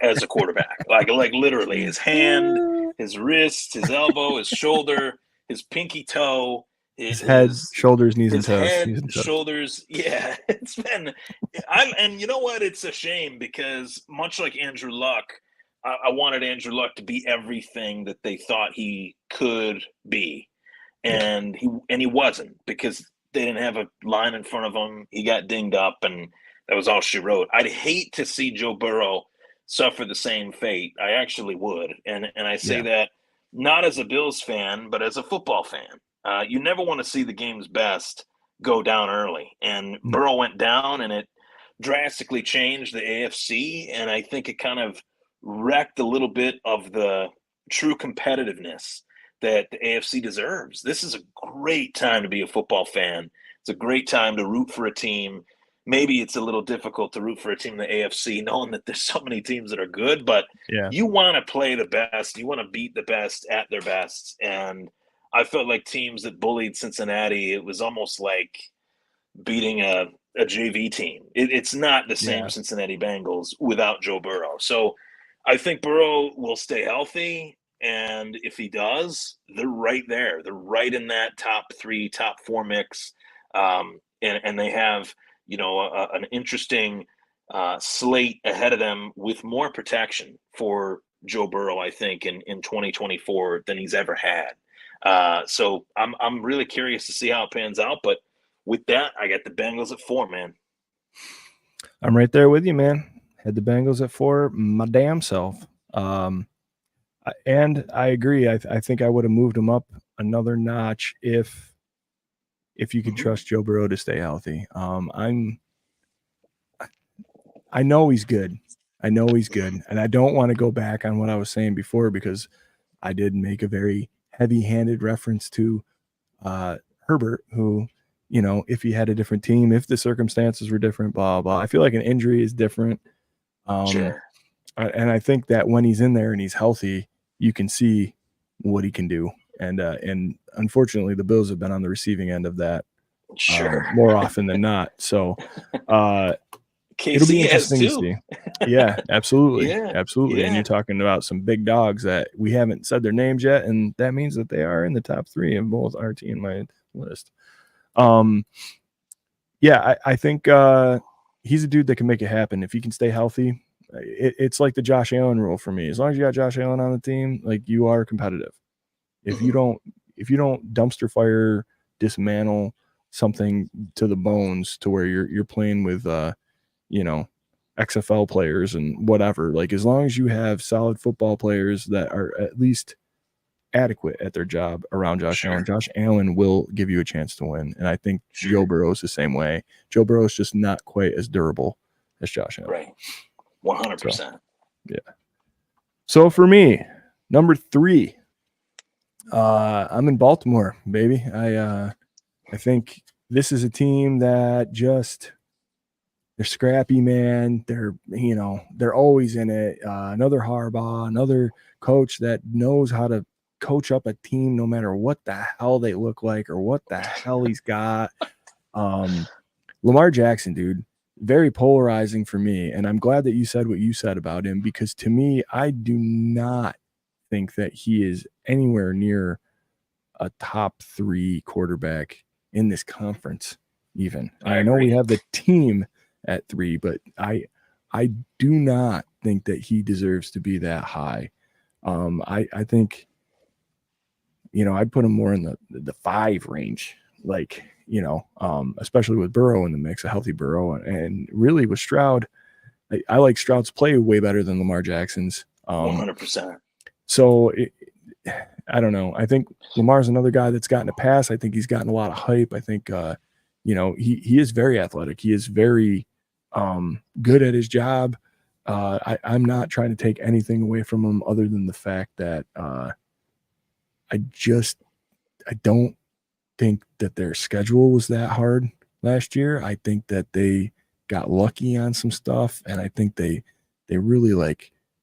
as a quarterback. Like literally, his hand, his wrist, his elbow, his shoulder, his pinky toe, his head, shoulders, knees, and toes. Head, shoulders. Yeah, it's been. And you know what? It's a shame because much like Andrew Luck, I wanted Andrew Luck to be everything that they thought he could be, and he wasn't because they didn't have a line in front of him. He got dinged up, and that was all she wrote. I'd hate to see Joe Burrow suffer the same fate. I actually would, and I say that not as a Bills fan, but as a football fan. You never want to see the game's best go down early. And No. Burrow went down, and it drastically changed the AFC. And I think it kind of wrecked a little bit of the true competitiveness that the AFC deserves. This is a great time to be a football fan. It's a great time to root for a team. Maybe it's a little difficult to root for a team in the AFC, knowing that there's so many teams that are good, but you want to play the best. You want to beat the best at their best. And I felt like teams that bullied Cincinnati, it was almost like beating a JV team. It's not the same Cincinnati Bengals without Joe Burrow. So I think Burrow will stay healthy. And if he does, they're right there. They're right in that top 3, top 4 mix. And they have, an interesting slate ahead of them with more protection for Joe Burrow, I think, in 2024 than he's ever had. So I'm really curious to see how it pans out. But with that, I got the Bengals at 4, man. I'm right there with you, man. Had the Bengals at 4, my damn self. And I agree. I think I would have moved them up another notch if you could trust Joe Burrow to stay healthy. I know he's good. And I don't want to go back on what I was saying before, because I did make a very heavy-handed reference to Herbert, who, if he had a different team, if the circumstances were different, blah, blah. I feel like an injury is different. Sure. And I think that when he's in there and he's healthy, you can see what he can do. And unfortunately, the Bills have been on the receiving end of that more often than not. So it'll be interesting to see. Yeah, absolutely. Absolutely. Yeah. And you're talking about some big dogs that we haven't said their names yet, and that means that they are in the top 3 of both RT and my list. I think he's a dude that can make it happen if he can stay healthy. It's like the Josh Allen rule for me. As long as you got Josh Allen on the team, like, you are competitive. If you don't dumpster fire, dismantle something to the bones to where you're playing with XFL players and whatever, like, as long as you have solid football players that are at least adequate at their job around Josh Allen, Josh Allen will give you a chance to win. And I think Joe Burrow is the same way. Joe Burrow is just not quite as durable as Josh Allen. Right. 100%. So, yeah. So for me, number 3, I'm in Baltimore, baby. I think this is a team that they're scrappy, man. They're always in it. Another Harbaugh, another coach that knows how to coach up a team no matter what the hell they look like or what the hell he's got. Lamar Jackson, dude, very polarizing for me. And I'm glad that you said what you said about him, because to me, I do not think that he is anywhere near a top 3 quarterback in this conference even. I know we have the team at 3, but I do not think that he deserves to be that high. I think, I'd put him more in the 5 range, like, especially with Burrow in the mix, a healthy Burrow, and really with Stroud. I like Stroud's play way better than Lamar Jackson's. 100%. So I don't know. I think Lamar's another guy that's gotten a pass. I think he's gotten a lot of hype. I think, he is very athletic. He is very good at his job. I'm not trying to take anything away from him other than the fact that I don't think that their schedule was that hard last year. I think that they got lucky on some stuff, and I think they really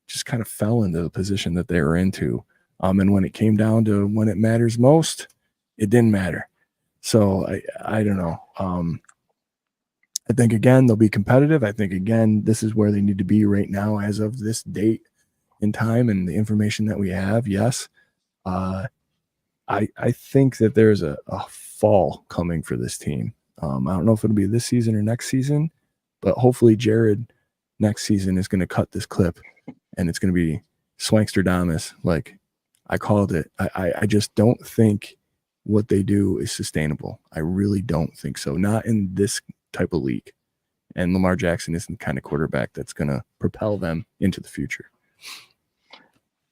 just kind of fell into the position that they were into. And when it came down to when it matters most, it didn't matter. So I don't know. I think, again, they'll be competitive. I think, again, this is where they need to be right now as of this date in time and the information that we have. Yes. I think that there's a fall coming for this team. I don't know if it'll be this season or next season, but hopefully Jared next season is going to cut this clip and it's going to be Swanksterdamus. Like I called it. I just don't think what they do is sustainable. I really don't think so. Not in this type of league. And Lamar Jackson isn't the kind of quarterback that's going to propel them into the future.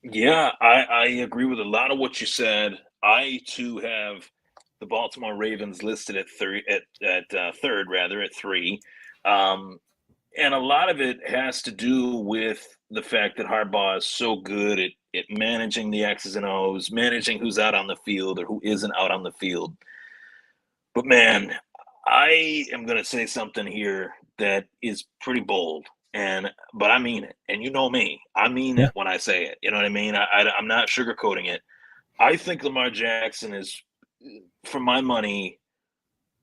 Yeah, I agree with a lot of what you said. I, too, have the Baltimore Ravens listed at third, at 3. And a lot of it has to do with the fact that Harbaugh is so good at managing the X's and O's, managing who's out on the field or who isn't out on the field. But man, I am going to say something here that is pretty bold, but I mean it. And you know me, I mean it when I say it. You know what I mean? I'm not sugarcoating it. I think Lamar Jackson is, for my money,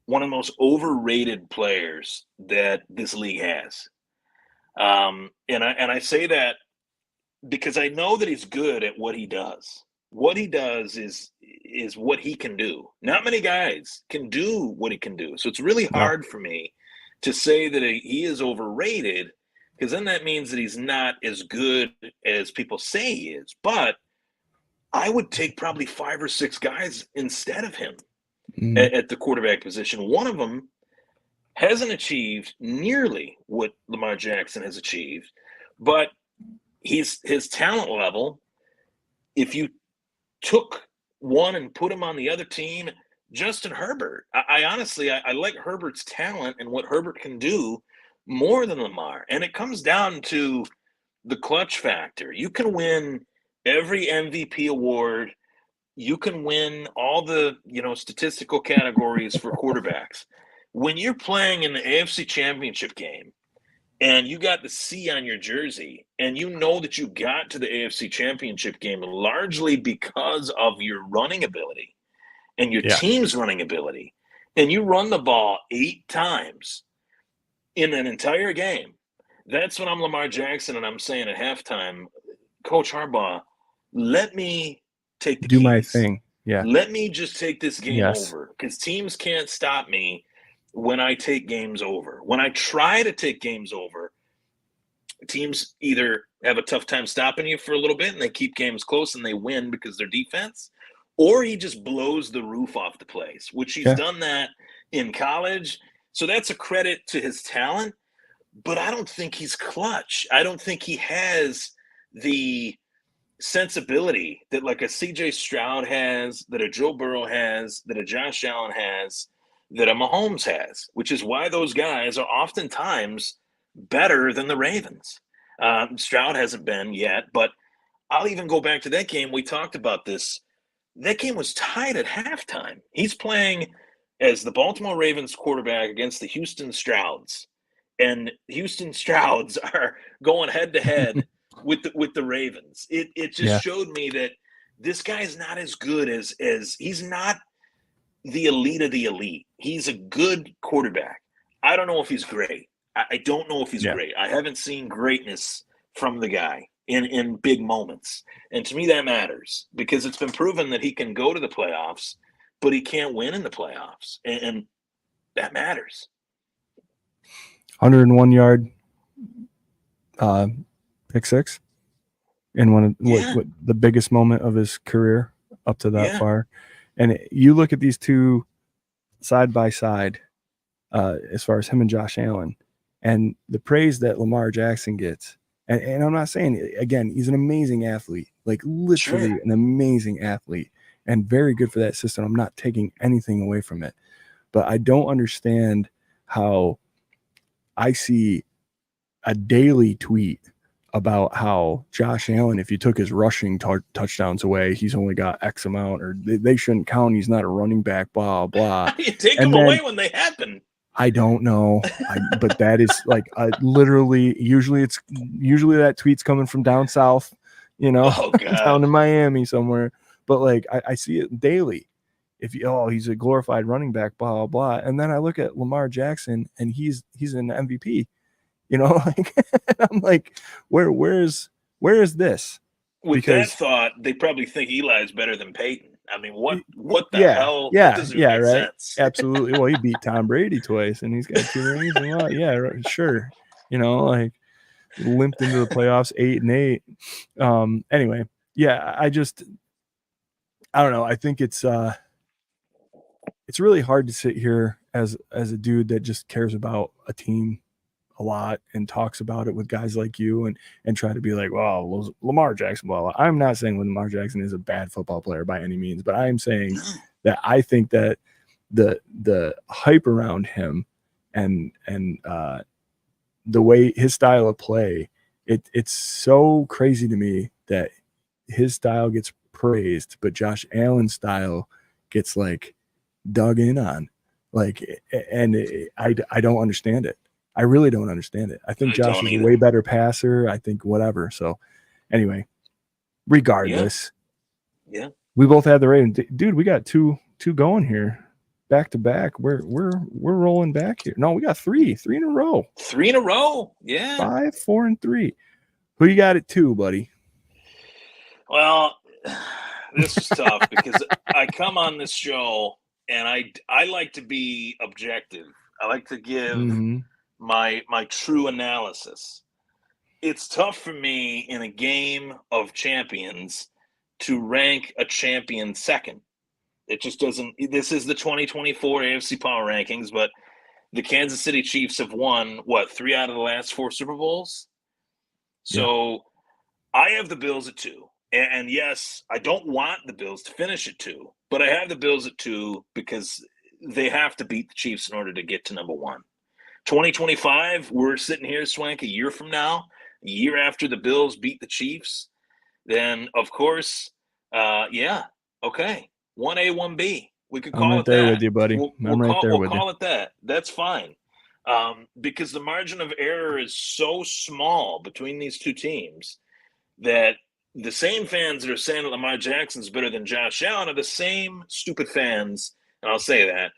one of the most overrated players that this league has. And I say that because I know that he's good at what he does. What he does is what he can do. Not many guys can do what he can do. So it's really hard for me to say that he is overrated, because then that means that he's not as good as people say he is. But I would take probably 5 or 6 guys instead of him at the quarterback position. One of them hasn't achieved nearly what Lamar Jackson has achieved, but his talent level, if you took one and put him on the other team, Justin Herbert. I honestly like Herbert's talent and what Herbert can do more than Lamar. And it comes down to the clutch factor. You can win every MVP award. You can win all the, statistical categories for quarterbacks. When you're playing in the AFC Championship game and you got the C on your jersey and you know that you got to the AFC Championship game largely because of your running ability and your team's running ability, and you run the ball 8 times in an entire game, that's when I'm Lamar Jackson and I'm saying at halftime, Coach Harbaugh, let me take the keys. My thing. Yeah. Let me just take this game over, because teams can't stop me when I take games over. When I try to take games over, teams either have a tough time stopping you for a little bit and they keep games close and they win because their defense, or he just blows the roof off the place, which he's done that in college. So that's a credit to his talent, but I don't think he's clutch. I don't think he has the sensibility that like a CJ Stroud has, that a Joe Burrow has, that a Josh Allen has, that a Mahomes has, which is why those guys are oftentimes better than the Ravens. Stroud hasn't been yet, but I'll even go back to that game. We talked about this. That game was tied at halftime. He's playing as the Baltimore Ravens quarterback against the Houston Strouds, and Houston Strouds are going head to head with the Ravens. It just showed me that this guy is not as good as he's not the elite of the elite. He's a good quarterback. I don't know if he's great. I don't know if he's great. I haven't seen greatness from the guy in big moments. And to me, that matters, because it's been proven that he can go to the playoffs, but he can't win in the playoffs. And that matters. 101-yard pick six in one of what the biggest moment of his career up to that far. And you look at these two side by side, as far as him and Josh Allen, and the praise that Lamar Jackson gets. And I'm not saying, again, he's an amazing athlete, like literally an amazing athlete, and very good for that system. I'm not taking anything away from it, but I don't understand how I see a daily tweet about how Josh Allen, if you took his rushing touchdowns away, he's only got X amount, or they shouldn't count. He's not a running back, blah, blah. You take them away when they happen. I don't know. But that is like literally, usually that tweet's coming from down south, down in Miami somewhere. But like, I see it daily. He's a glorified running back, blah, blah, blah. And then I look at Lamar Jackson and he's an MVP. I'm like, where is this? With that thought, they probably think Eli's better than Peyton. I mean, what the hell? Yeah, doesn't make right. Sense? Absolutely. Well, he beat Tom Brady twice, and he's got 2 rings. And yeah, right, sure. Like limped into the playoffs 8-8. Anyway, I don't know. I think it's really hard to sit here as a dude that just cares about a team a lot and talks about it with guys like you and try to be like, well, Lamar Jackson, blah, blah. I'm not saying Lamar Jackson is a bad football player by any means, but I am saying that I think that the hype around him and the way his style of play, it's so crazy to me that his style gets praised, but Josh Allen's style gets like dug in on, like, and I don't understand it. I really don't understand it. I think Josh is a way better passer. I think whatever. So anyway, regardless, yeah, we both had the rating. Dude, we got two going here, back to back. We're rolling back here. No, we got three in a row. 3 in a row. Yeah. 5, 4, and 3. Who you got at 2, buddy? Well, this is tough because I come on this show and I like to be objective. I like to give my true analysis. It's tough for me in a game of champions to rank a champion second. It just doesn't. This is the 2024 AFC Power Rankings, but the Kansas City Chiefs have won, 3 out of the last 4 Super Bowls? So I have the Bills at 2. And yes, I don't want the Bills to finish at 2, but I have the Bills at 2 because they have to beat the Chiefs in order to get to number 1. 2025, we're sitting here, Swank, a year from now, a year after the Bills beat the Chiefs, then, of course, okay, 1A, 1B. We could call it that. I'm right there with you, buddy. We'll call it that. That's fine. Because the margin of error is so small between these two teams that the same fans that are saying that Lamar Jackson's better than Josh Allen are the same stupid fans, and I'll say that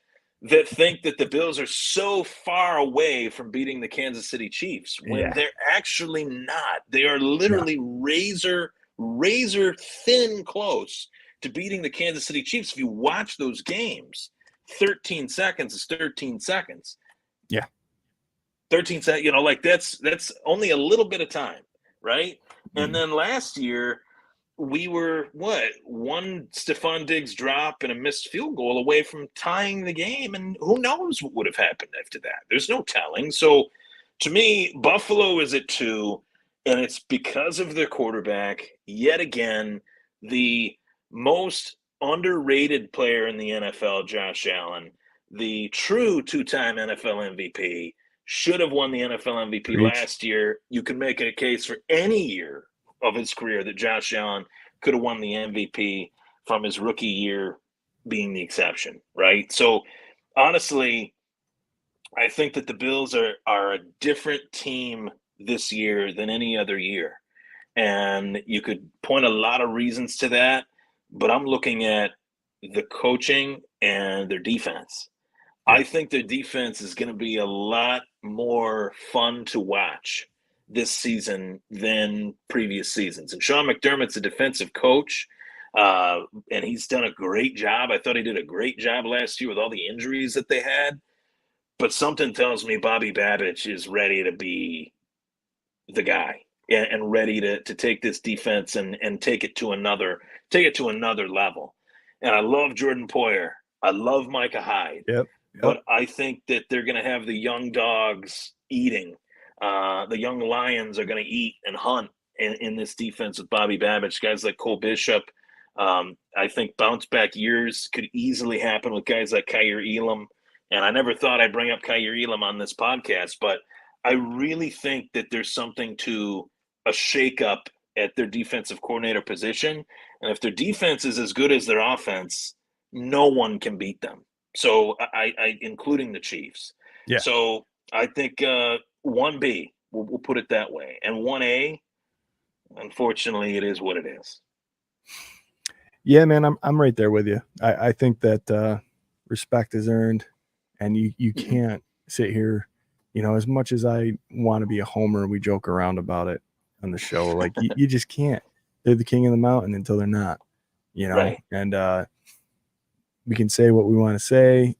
think that the Bills are so far away from beating the Kansas City Chiefs when they're actually not. They are literally razor thin close to beating the Kansas City Chiefs. If you watch those games, 13 seconds is 13 seconds. Yeah. 13 seconds, like that's only a little bit of time, right? And then last year, we were, one Stephon Diggs drop and a missed field goal away from tying the game, and who knows what would have happened after that. There's no telling. So, to me, Buffalo is at 2, and it's because of their quarterback. Yet again, the most underrated player in the NFL, Josh Allen, the true 2-time NFL MVP, should have won the NFL MVP last year. You can make a case for any year of his career that Josh Allen could have won the MVP from his rookie year being the exception, right? So, honestly, I think that the Bills are a different team this year than any other year. And you could point a lot of reasons to that, but I'm looking at the coaching and their defense. I think their defense is going to be a lot more fun to watch this season than previous seasons. And Sean McDermott's a defensive coach, and he's done a great job. I thought he did a great job last year with all the injuries that they had. But something tells me Bobby Babich is ready to be the guy and ready to take this defense and take it to another level. And I love Jordan Poyer. I love Micah Hyde. Yep. But I think that they're going to have the young dogs eating. The young lions are going to eat and hunt in this defense with Bobby Babich. Guys like Cole Bishop. I think bounce back years could easily happen with guys like Kyer Elam. And I never thought I'd bring up Kyer Elam on this podcast, but I really think that there's something to a shakeup at their defensive coordinator position. And if their defense is as good as their offense, no one can beat them. So I including the Chiefs. Yeah. So I think 1B, we'll put it that way. And 1A, unfortunately, it is what it is. Yeah, man, I'm right there with you. I think that respect is earned, and you can't sit here, as much as I want to be a homer, we joke around about it on the show. Like you just can't. They're the king of the mountain until they're not, Right. And we can say what we want to say.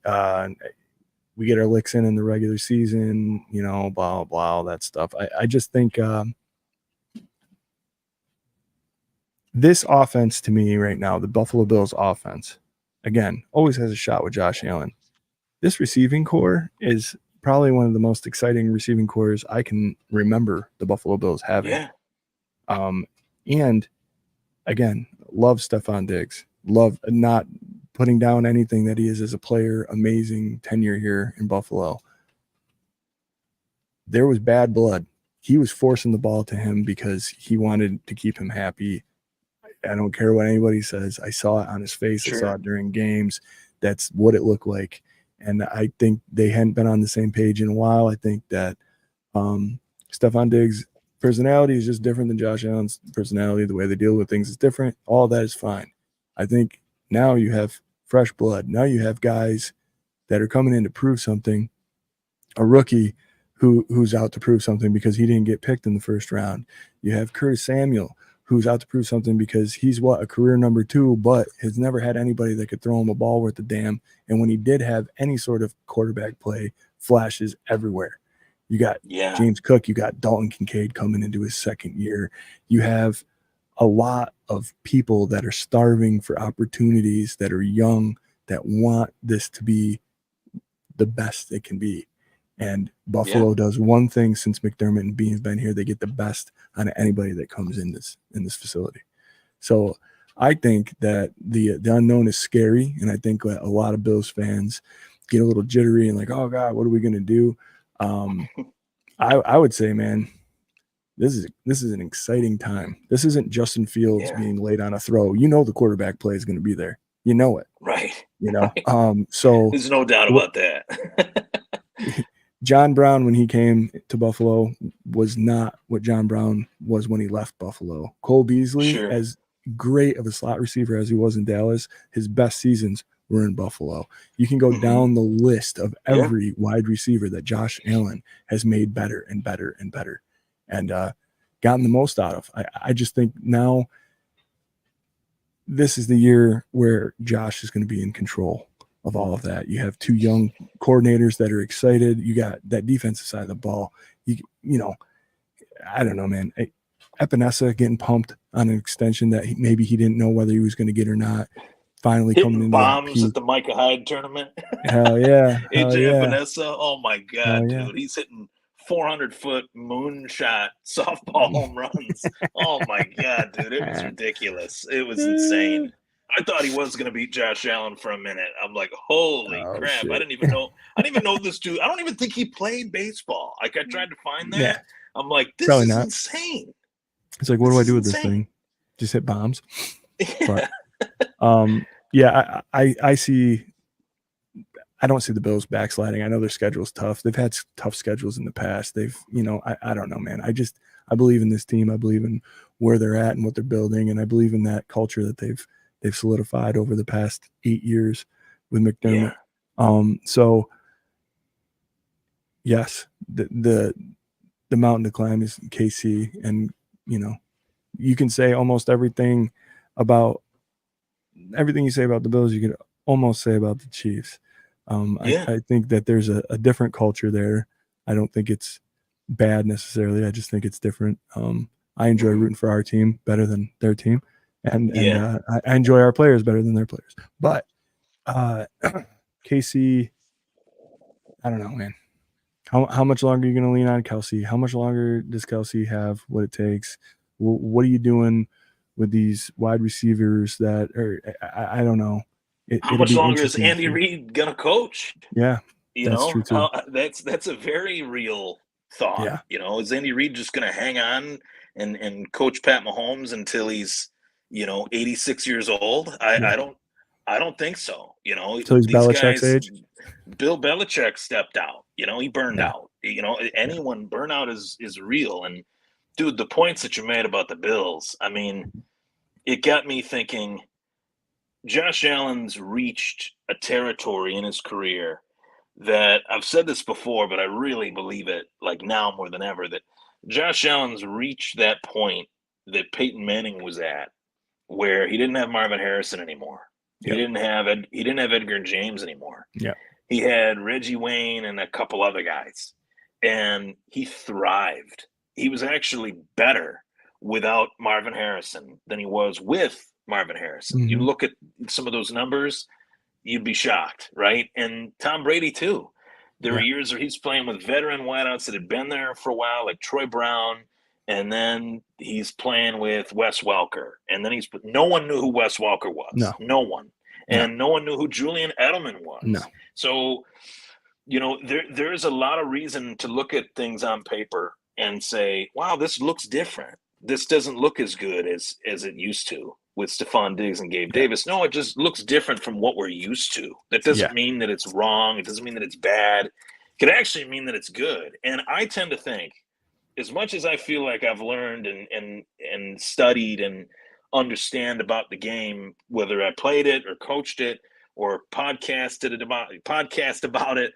We get our licks in the regular season, blah, blah, blah, all that stuff. I just think this offense to me right now, the Buffalo Bills offense, again, always has a shot with Josh Allen. This receiving core is probably one of the most exciting receiving cores I can remember the Buffalo Bills having. Yeah. And again, love Stephon Diggs. Love, not putting down anything that he is as a player, amazing tenure here in Buffalo. There was bad blood. He was forcing the ball to him because he wanted to keep him happy. I don't care what anybody says. I saw it on his face. Sure. I saw it during games. That's what it looked like. And I think they hadn't been on the same page in a while. I think that Stephon Diggs' personality is just different than Josh Allen's personality. The way they deal with things is different. All that is fine. I think now you have fresh blood. Now you have guys that are coming in to prove something. A rookie who's out to prove something because he didn't get picked in the first round. You have Curtis Samuel, who's out to prove something because he's a career number 2, but has never had anybody that could throw him a ball worth a damn. And when he did have any sort of quarterback play, flashes everywhere. You got James Cook, you got Dalton Kincaid coming into his second year. You have a lot of people that are starving for opportunities, that are young, that want this to be the best it can be. And Buffalo does one thing since McDermott and Bean's been here. They get the best out of anybody that comes in this facility. So I think that the unknown is scary, and I think a lot of Bills fans get a little jittery and like, oh God, what are we going to do? I would say, man, this is an exciting time. This isn't Justin Fields being late on a throw. You know the quarterback play is going to be there. You know it. Right. You know. Right. So there's no doubt about that. John Brown, when he came to Buffalo, was not what John Brown was when he left Buffalo. Cole Beasley, as great of a slot receiver as he was in Dallas, his best seasons were in Buffalo. You can go down the list of every wide receiver that Josh Allen has made better and better and better and gotten the most out of. I just think now this is the year where Josh is going to be in control of all of that. You have 2 young coordinators that are excited. You got that defensive side of the ball. You know, I don't know, man. Epinesa getting pumped on an extension that maybe he didn't know whether he was going to get or not. Finally hitting coming into bombs at the Micah Hyde tournament. Hell yeah. AJ Epinesa. Oh my God, dude. Yeah. He's hitting 400-foot moonshot softball home runs. Oh my God, dude. It was ridiculous. It was insane. I thought he was going to beat Josh Allen for a minute. I'm like, holy crap. Shit. I didn't even know this dude. I don't even think he played baseball. Like, I tried to find that. Yeah. I'm like, this Probably is not. Insane. It's like, what do I do with this thing? Just hit bombs. But I see. I don't see the Bills backsliding. I know their schedule's tough. They've had tough schedules in the past. They've, I don't know, man. I believe in this team. I believe in where they're at and what they're building, and I believe in that culture that they've solidified over the past 8 years with McDermott. Yeah. So yes, the mountain to climb is KC, and you can say almost everything you say about the Bills, you can almost say about the Chiefs. I think that there's a different culture there. I don't think it's bad necessarily. I just think it's different. I enjoy rooting for our team better than their team. And I enjoy our players better than their players. But KC, I don't know, man. How much longer are you going to lean on Kelsey? How much longer does Kelsey have what it takes? What are you doing with these wide receivers that are, I don't know. How much longer is Andy Reid going to coach? Yeah, true too. That's a very real thought. Yeah. Is Andy Reid just going to hang on and coach Pat Mahomes until he's 86 years old? I don't think so. So he's Belichick's age. Bill Belichick stepped out. He burned out. Burnout is real. And dude, the points that you made about the Bills, I mean, it got me thinking. Josh Allen's reached a territory in his career that I've said this before, but I really believe it, like now more than ever, that Josh Allen's reached that point that Peyton Manning was at, where he didn't have Marvin Harrison anymore. Yep. He didn't have Edgar James anymore. Yeah. He had Reggie Wayne and a couple other guys, and he thrived. He was actually better without Marvin Harrison than he was with Marvin Harrison. You look at some of those numbers, you'd be shocked, right? And Tom Brady too. There were years where he's playing with veteran wideouts that had been there for a while, like Troy Brown, and then he's playing with Wes Welker. And then no one knew who Wes Welker was. No one. and no one knew who Julian Edelman was. No. So, there's a lot of reason to look at things on paper and say, wow, this looks different. This doesn't look as good as it used to with Stephon Diggs and Gabe Davis. No, it just looks different from what we're used to. That doesn't mean that it's wrong. It doesn't mean that it's bad. It could actually mean that it's good. And I tend to think, as much as I feel like I've learned and studied and understand about the game, whether I played it or coached it or podcast about it,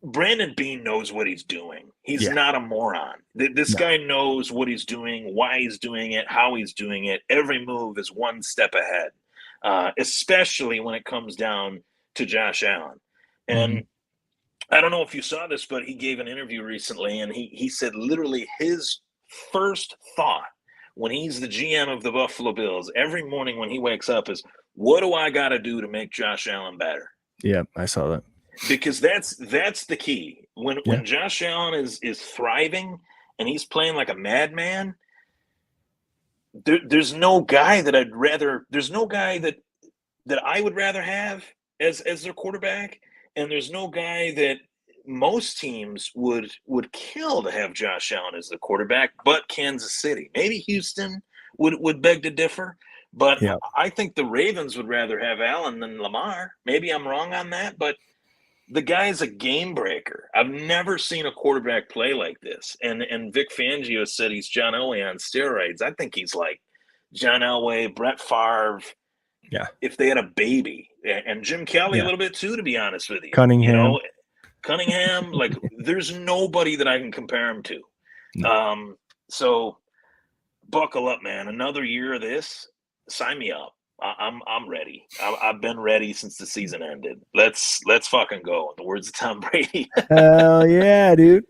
Brandon Beane knows what he's doing. He's not a moron. This guy knows what he's doing, why he's doing it, how he's doing it. Every move is one step ahead, especially when it comes down to Josh Allen. And I don't know if you saw this, but he gave an interview recently, and he said literally his first thought when he's the GM of the Buffalo Bills every morning when he wakes up is, what do I got to do to make Josh Allen better? Yeah, I saw that. Because that's the key. When Josh Allen is thriving and he's playing like a madman, there's no guy that I'd rather. There's no guy that I would rather have as their quarterback, and there's no guy that most teams would kill to have Josh Allen as the quarterback. But Kansas City, maybe Houston would beg to differ. But I think the Ravens would rather have Allen than Lamar. Maybe I'm wrong on that, but the guy's a game breaker. I've never seen a quarterback play like this. And Vic Fangio said he's John Elway on steroids. I think he's like John Elway, Brett Favre. Yeah. If they had a baby. And Jim Kelly a little bit too, to be honest with you. Cunningham. Cunningham, like there's nobody that I can compare him to. No. So buckle up, man. Another year of this, sign me up. I'm ready. I've been ready since the season ended. Let's fucking go. In the words of Tom Brady. Hell yeah, dude.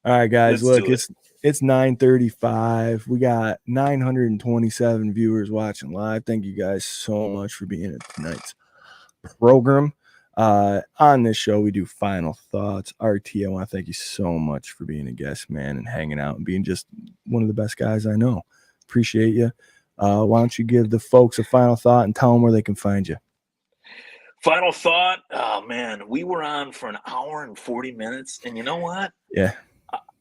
All right, guys. Let's look, it's 9:35. We got 927 viewers watching live. Thank you guys so much for being at tonight's program. On this show, we do final thoughts. RT, I want to thank you so much for being a guest, man, and hanging out and being just one of the best guys I know. Appreciate you. Why don't you give the folks a final thought and tell them where they can find you? Final thought. Oh man, we were on for an hour and 40 minutes, and you know what? Yeah,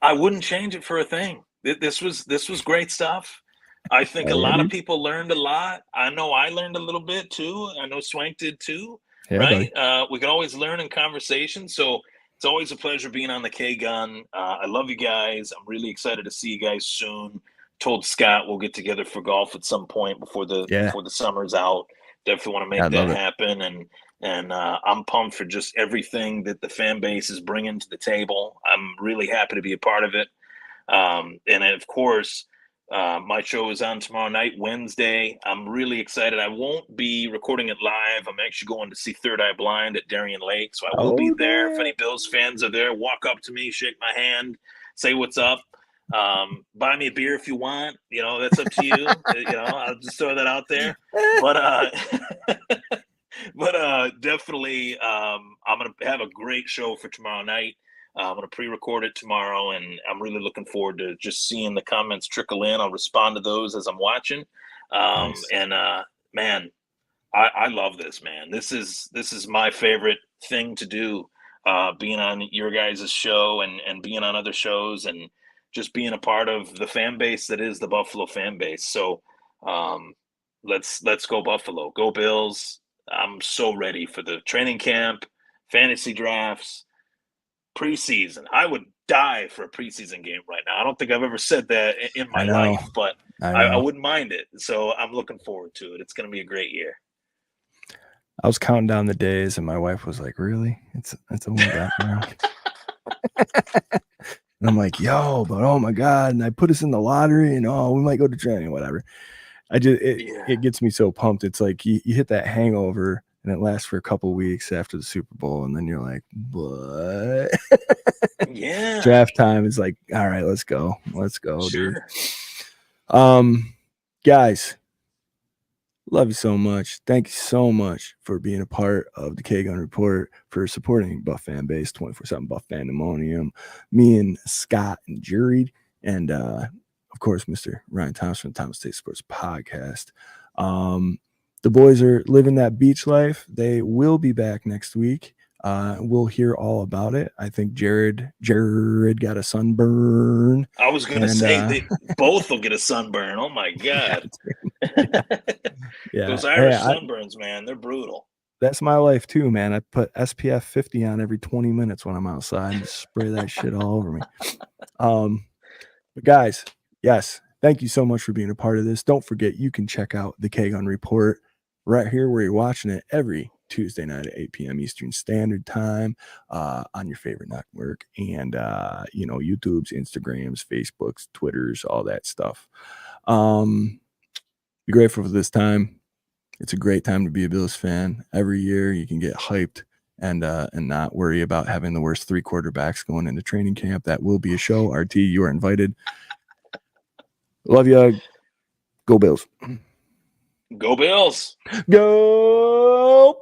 I wouldn't change it for a thing. This was great stuff. I think a lot of people learned a lot. I know I learned a little bit too. I know Swank did too. Yeah, right? We can always learn in conversation. So it's always a pleasure being on the K-Gun. I love you guys. I'm really excited to see you guys soon. Told Scott we'll get together for golf at some point before the summer's out. Definitely want to make that happen. And I'm pumped for just everything that the fan base is bringing to the table. I'm really happy to be a part of it. And of course, my show is on tomorrow night, Wednesday. I'm really excited. I won't be recording it live. I'm actually going to see Third Eye Blind at Darien Lake. So I will be there. If any Bills fans are there, walk up to me, shake my hand, say what's up. Buy me a beer if you want. That's up to you. I'll just throw that out there. But definitely, I'm going to have a great show for tomorrow night. I'm going to pre-record it tomorrow, and I'm really looking forward to just seeing the comments trickle in. I'll respond to those as I'm watching. Nice. And man, I love this, man. This is my favorite thing to do, being on your guys' show and being on other shows and just being a part of the fan base that is the Buffalo fan base. So let's go Buffalo. Go Bills. I'm so ready for the training camp, fantasy drafts, preseason. I would die for a preseason game right now. I don't think I've ever said that in my life, but I wouldn't mind it. So I'm looking forward to it. It's going to be a great year. I was counting down the days, and my wife was like, "Really? It's only that now." And I'm like, "Yo, but oh my god!" And I put us in the lottery, and we might go to training, whatever. It gets me so pumped. It's like you hit that hangover, and it lasts for a couple of weeks after the Super Bowl, and then you're like, "What?" Yeah. Draft time is like, all right, let's go, sure. Dude. Guys, love you so much. Thank you so much for being a part of the K-Gun Report, for supporting Buff Fan Base, 24/7 Buff Fandemonium, me and Scott and Jury, and of course, Mr. Ryan Thompson from Thomas State Sports Podcast. the boys are living that beach life. They will be back next week. We'll hear all about it. I think Jared got a sunburn. I was going to say they both will get a sunburn. Oh my God. Yeah. Those Irish sunburns, man, they're brutal. That's my life too, man. I put SPF 50 on every 20 minutes when I'm outside and spray that shit all over me. But guys, yes, thank you so much for being a part of this. Don't forget, you can check out the K-Gun Report right here where you're watching it every Tuesday night at 8 p.m. Eastern Standard Time on your favorite network and, YouTube's, Instagrams, Facebooks, Twitters, all that stuff. Be grateful for this time. It's a great time to be a Bills fan. Every year you can get hyped and not worry about having the worst 3 quarterbacks going into training camp. That will be a show. RT, you are invited. Love you. Go Bills. Go Bills. Go